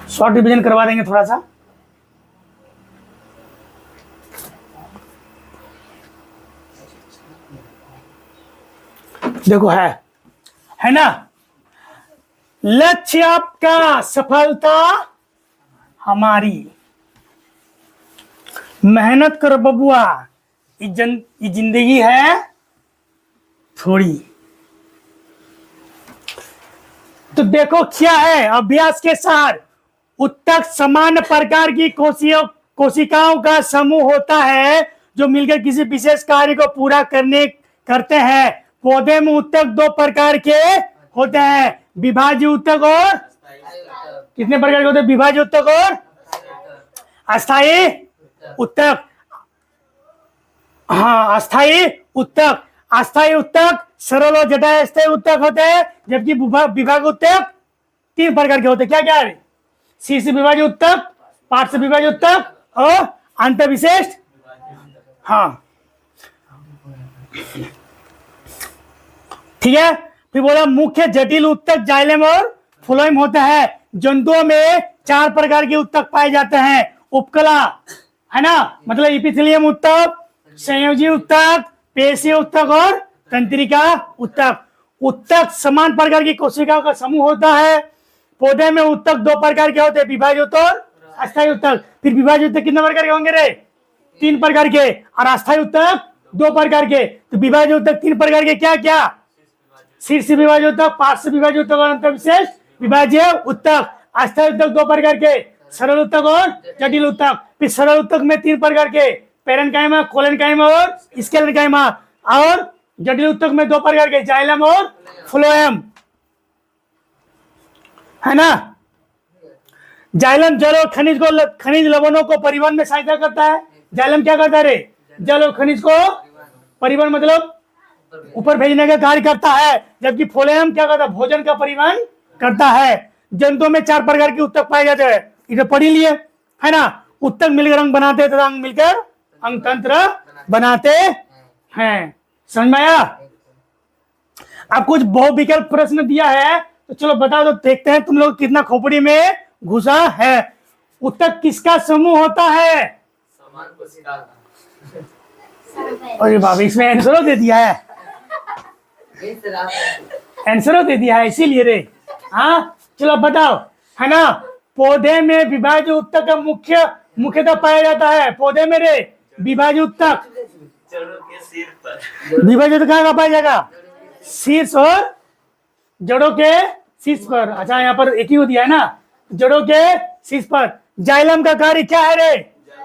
शॉर्ट रिवीजन करवा देंगे थोड़ा सा। देखो है ना? लक्ष्य आपका, सफलता हमारी। मेहनत करो बबुआ, ये जिंदगी है थोड़ी। तो देखो क्या है अभ्यास के सार। उत्तक समान प्रकार की कोशिकाओं का समूह होता है जो मिलकर किसी विशेष कार्य को पूरा करते हैं। पौधे में उत्तक दो प्रकार के होते हैं, विभाज्य उत्तक और कितने प्रकार के होते हैं? विभाज्य उत्तक और अस्थायी उत्तक। हाँ, अस्थायी उत्तक। अस्थायी उत्तक सरल और जटायु अस्थायी उत्तक होते हैं, जबकि विभाग उत्तक तीन प्रकार के होते हैं। क्या क्या है? शीर्ष विभाज्य उत्तक, पार्श्व विभाज्य उत्तक और अंतःविशिष्ट। हाँ ठीक है। फिर बोला मुख्य जटिल उत्तक जाइलम और फ्लोएम होता है। जंतुओं में चार प्रकार के उत्तक पाए जाते हैं। उपकला, है ना, मतलब इपिथेलियम उत्तक, संयोजी उत्तक, पेशीय उत्तक और तंत्रिका उत्तक। उत्तक समान प्रकार की कोशिकाओं का समूह होता है। पौधे में उत्तक दो प्रकार के होते हैं, विभाज्य उत्तक और अस्थायी उत्तक। फिर विभाज्य उत्तक कितने प्रकार के होंगे रे? तीन प्रकार के, और अस्थायी उत्तक दो प्रकार के। तो विभाज्य उत्तक तीन प्रकार के क्या क्या? शीर्ष विभाज्य उत्तक, पार्श्व विभाज्य उत्तक और अंतःविशेष विभाज्य उत्तक। अस्थायी उत्तक दो प्रकार के, सरल उत्तक और जटिल उत्तक। फिर सरल उत्तक में तीन प्रकार के, पेरेन्काइमा, कोलेन्काइमा और स्केलेन्काइमा। और जटिल उत्तक में दो प्रकार के, जाइलम और फ्लोएम, है ना। जाइलम जल और खनिज लवणों को परिवहन में सहायता करता है। जाइलम क्या करता है रे? जल और खनिज को परिवहन मतलब ऊपर भेजने का कार्य करता है, जबकि फ्लोएम क्या करता है? भोजन का परिवहन करता है। जंतुओं में चार प्रकार के उत्तक पाए जाते हैं, इसे पढ़ ही लिए, है ना। उत्तक मिलकर अंग बनाते हैं तथा अंग मिलकर अंग तंत्र बनाते हैं। समझ में आया? अब कुछ बहुविकल्प प्रश्न दिया है, तो चलो बता दो, देखते हैं तुम लोग कितना खोपड़ी में घुसा है। उत्तक किसका समूह होता है? समान कोशिका का। अरे बाबा, इसमें आंसर दे दिया है, आंसर दे दिया है इसीलिए रे। हाँ चलो बताओ, है ना। पौधे में विभाज्य उत्तक का मुख्यतः पाया जाता है। पौधे में रे विभाज्य उत्तक, जड़ों के सिर पर। विभाज्य उत्तक कहाँ पाया जाएगा? शीर्ष और जड़ों के शीर्ष पर। अच्छा यहाँ पर एक ही हो दिया है ना, जड़ों के शीर्ष पर। जाइलम का कार्य क्या है रे?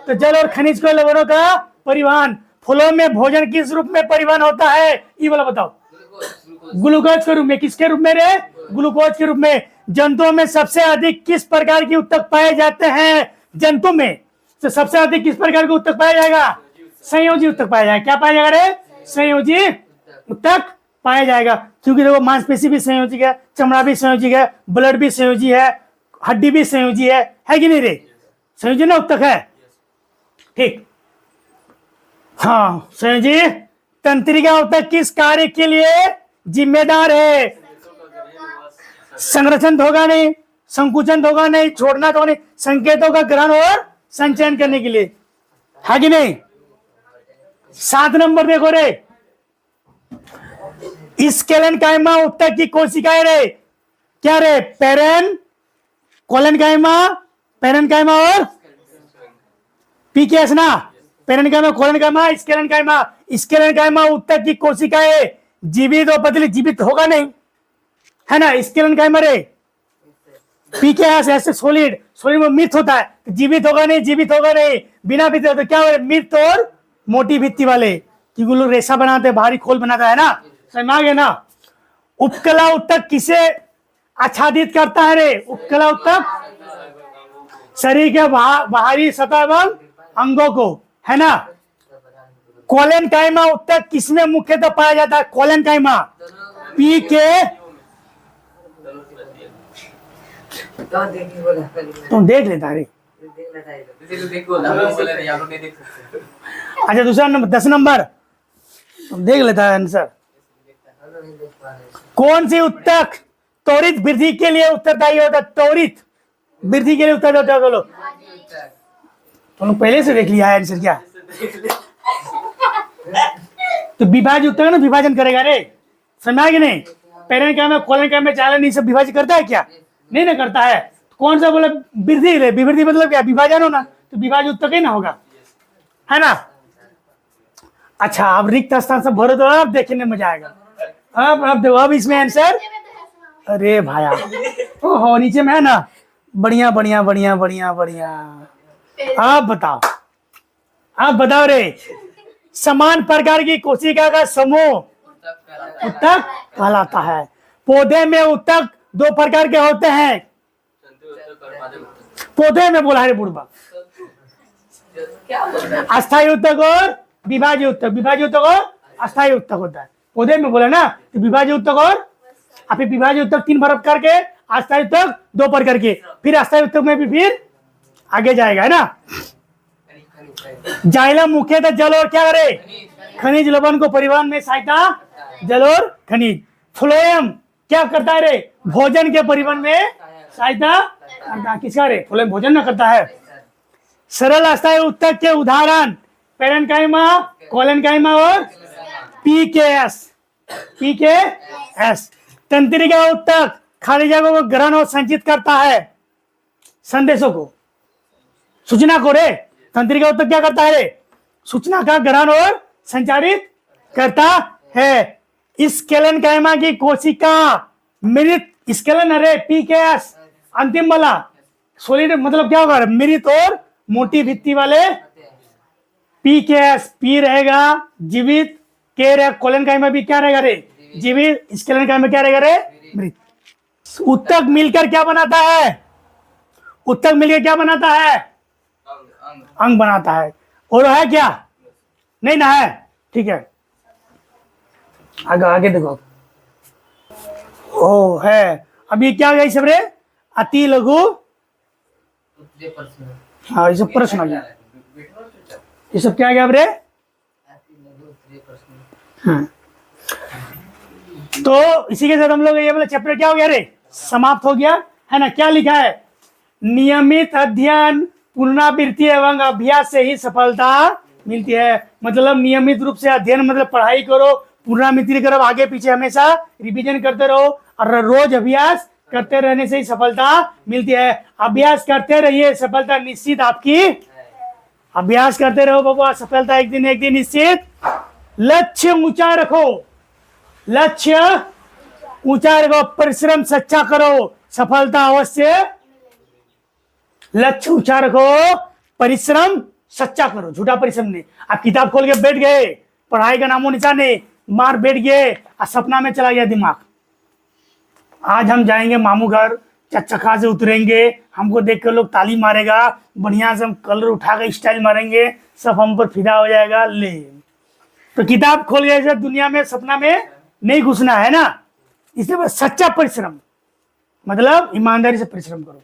तो जल और खनिज को लवणों का परिवहन। फलों में भोजन किस रूप में परिवहन होता है? ये वाला बताओ। ग्लूकोज के रूप में। किसके रूप में रे? ग्लूकोज के रूप में। जंतुओं में सबसे अधिक किस प्रकार के उत्तक पाए जाते हैं? जंतु में तो सबसे अधिक किस प्रकार के उत्तक पाया जाएगा? संयोजी उत्तक पाया जाएगा। क्या पाया जाएगा रे? संयोजी उत्तक पाया जाएगा। क्योंकि देखो मांसपेशी भी संयोजी है, चमड़ा भी संयोजी है, ब्लड भी संयोजी है, हड्डी भी संयोजी है कि नहीं रे? संयोजी ना उत्तक है, ठीक। हाँ, संयोजी तंत्रिका उत्तक किस कार्य के लिए जिम्मेदार है? संरक्षण होगा नहीं, संकुचन होगा नहीं, छोड़ना तो नहीं, संकेतों का ग्रहण और संचयन करने के लिए, है कि नहीं। 7 नंबर देखो रे, स्केलेन्काइमा उत्तक की कोशिकाएं रे क्या रे? पेरेन्काइमा और पीकेएस ना, पेरेन्काइमा, कोलेन्काइमा, स्केलेन्काइमा। स्केलेन्काइमा उत्तक की कोशिकाएं जीवित और पतली, जीवित होगा नहीं, है ना, स्केलन कायमा रे, पी के एस ऐसे सॉलिड, सॉलिड में मृत होता है तो जीवित होगा नहीं, जीवित होगा नहीं, बिना भित्ति तो क्या होगा, मृत और मोटी भित्ति वाले, क्योंकि लोग रेशा बनाते हैं, भारी खोल बनाता है ना, समझ में आ गया ना। उपकला उत्तक किसे आच्छादित करता है रे, उपकला उत्तक शरीर के बाहरी सतह एवं अंगों को, है ना। कोलन कायमा उत्तक किसमें मुख्यतः पाया जाता है, कोलन कायमा पी के, तुम देख लेता रे। अच्छा दूसरा नंबर 10 नंबर तुम देख लेता है आंसर। कौन सी उत्तक त्वरित वृद्धि के लिए उत्तरदायी होता है, त्वरित वृद्धि के लिए उत्तरदायी होता है, बोलो। तुम लोग पहले से देख लिया है आंसर क्या, तो विभाज्य उत्तक ना विभाजन करेगा रे, समझा कि नहीं। पेरेंट क्या में, कोलन क्या में, चालन, ये सब विभाजन करता है क्या, नहीं ना करता है। तो कौन सा बोले वृद्धि रे, विवृद्धि मतलब क्या, विभाजन होना, तो विभाज्य उत्तक ही ना होगा, है ना। अच्छा अब रिक्त स्थान सब भरो तो अब देखने में मजा आएगा। अब देखो, अब इसमें आंसर, अरे भाया ओहो नीचे में है ना, बढ़िया बढ़िया बढ़िया बढ़िया बढ़िया। अब बताओ, अब बताओ रे, समान प्रकार की कोशिका का समूह उत्तक कहलाता है। पौधे में उत्तक 2 प्रकार के होते हैं, पौधे में बोला है बुढ़बा, अस्थायी उत्तक और विभाज्य उत्तक, विभाज्य उत्तक और अस्थायी उत्तक होता है। पौधे में बोला ना, तो विभाज्य उत्तक और फिर विभाज्य उत्तक 3 प्रकार के, अस्थायी उत्तक 2 प्रकार के, फिर अस्थायी उत्तक में भी फिर आगे जाएगा, है ना। जाइलम मुख्यतः जल और क्या करे, खनिज लवण को परिवहन में सहायता, जल और खनिज। फ्लोएम क्या करता है रे, भोजन के परिवहन में सहायता करता है, किसका रे, फ्लोएम भोजन ना करता है। सरल अस्थायी उत्तक के उदाहरण पेरेन्काइमा, कोलेन्काइमा और पीकेएस, पीकेएस। तंत्रिका उत्तक खाली जगहों को ग्रहण और संचित करता है, संदेशों को, सूचना को रे। तंत्रिका उत्तक क्या करता है रे, सूचना का ग्रहण और संचारित करता है। स्केलन कायमा की कोशिका मृत, स्केलन अरे पीकेएस अंतिम वाला, सॉलिड मतलब क्या होगा, मृत और मोटी भित्ति वाले, पीकेएस पी रहेगा जीवित, के रहेगा, कोलन कायमा भी क्या रहेगा रे, जीवित, स्केलन कायमा क्या रहेगा रे, मृत। उत्तक मिलकर क्या बनाता है, उत्तक मिलकर क्या बनाता है, अंग बनाता है। और है क्या, नहीं ना है, ठीक है। आगे आगे देखो, ओ है। अब ये क्या गया सब रे, अति लघु, हाँ ये सब प्रश्न आ गया, ये सब क्या गया रे। हाँ तो इसी के साथ हम लोग ये वाला चैप्टर क्या हो गया रे, समाप्त हो गया, है ना। क्या लिखा है, नियमित अध्ययन, पुनरावृत्ति एवं अभ्यास से ही सफलता मिलती है। मतलब नियमित रूप से अध्ययन मतलब पढ़ाई करो, पुनरावृत्ति करो, आगे पीछे हमेशा रिवीजन करते रहो और रोज अभ्यास करते रहने से ही सफलता मिलती है। अभ्यास करते रहिए, सफलता निश्चित आपकी, अभ्यास करते रहो बाबा, सफलता एक दिन निश्चित। लक्ष्य ऊंचा रखो, लक्ष्य ऊंचा रखो, परिश्रम सच्चा करो, सफलता अवश्य। लक्ष्य ऊंचा रखो, परिश्रम सच्चा करो, झूठा परिश्रम नहीं। आप किताब खोल के बैठ गए, पढ़ाई का नामो निशान नहीं, मार बैठ गए और सपना में चला गया दिमाग। आज हम जाएंगे मामू घर, चक्का से उतरेंगे, हमको देखकर लोग ताली मारेगा, बढ़िया से हम कलर उठाकर स्टाइल मारेंगे, सब हम पर फिदा हो जाएगा। ले तो किताब खोल गए, दुनिया में सपना में नहीं घुसना है ना। इसलिए बस सच्चा परिश्रम, मतलब ईमानदारी से परिश्रम करो,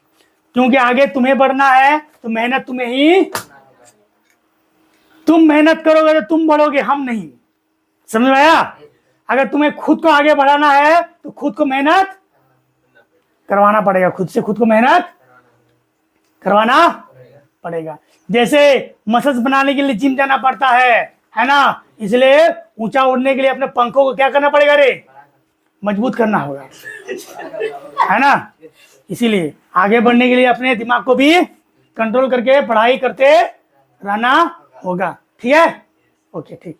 क्योंकि आगे तुम्हें बढ़ना है तो मेहनत तुम्हें ही, तुम मेहनत करोगे तो तुम बढ़ोगे, हम नहीं। समझ में आया। अगर तुम्हें खुद को आगे बढ़ाना है तो खुद को मेहनत करवाना पड़ेगा, खुद से खुद को मेहनत करवाना पड़ेगा। जैसे मसल्स बनाने के लिए जिम जाना पड़ता है ना, इसलिए ऊंचा उड़ने के लिए अपने पंखों को क्या करना पड़ेगा रे, मजबूत करना होगा, है ना। इसीलिए आगे बढ़ने के लिए अपने दिमाग को भी कंट्रोल करके पढ़ाई करते रहना होगा, ठीक है। ओके ठीक।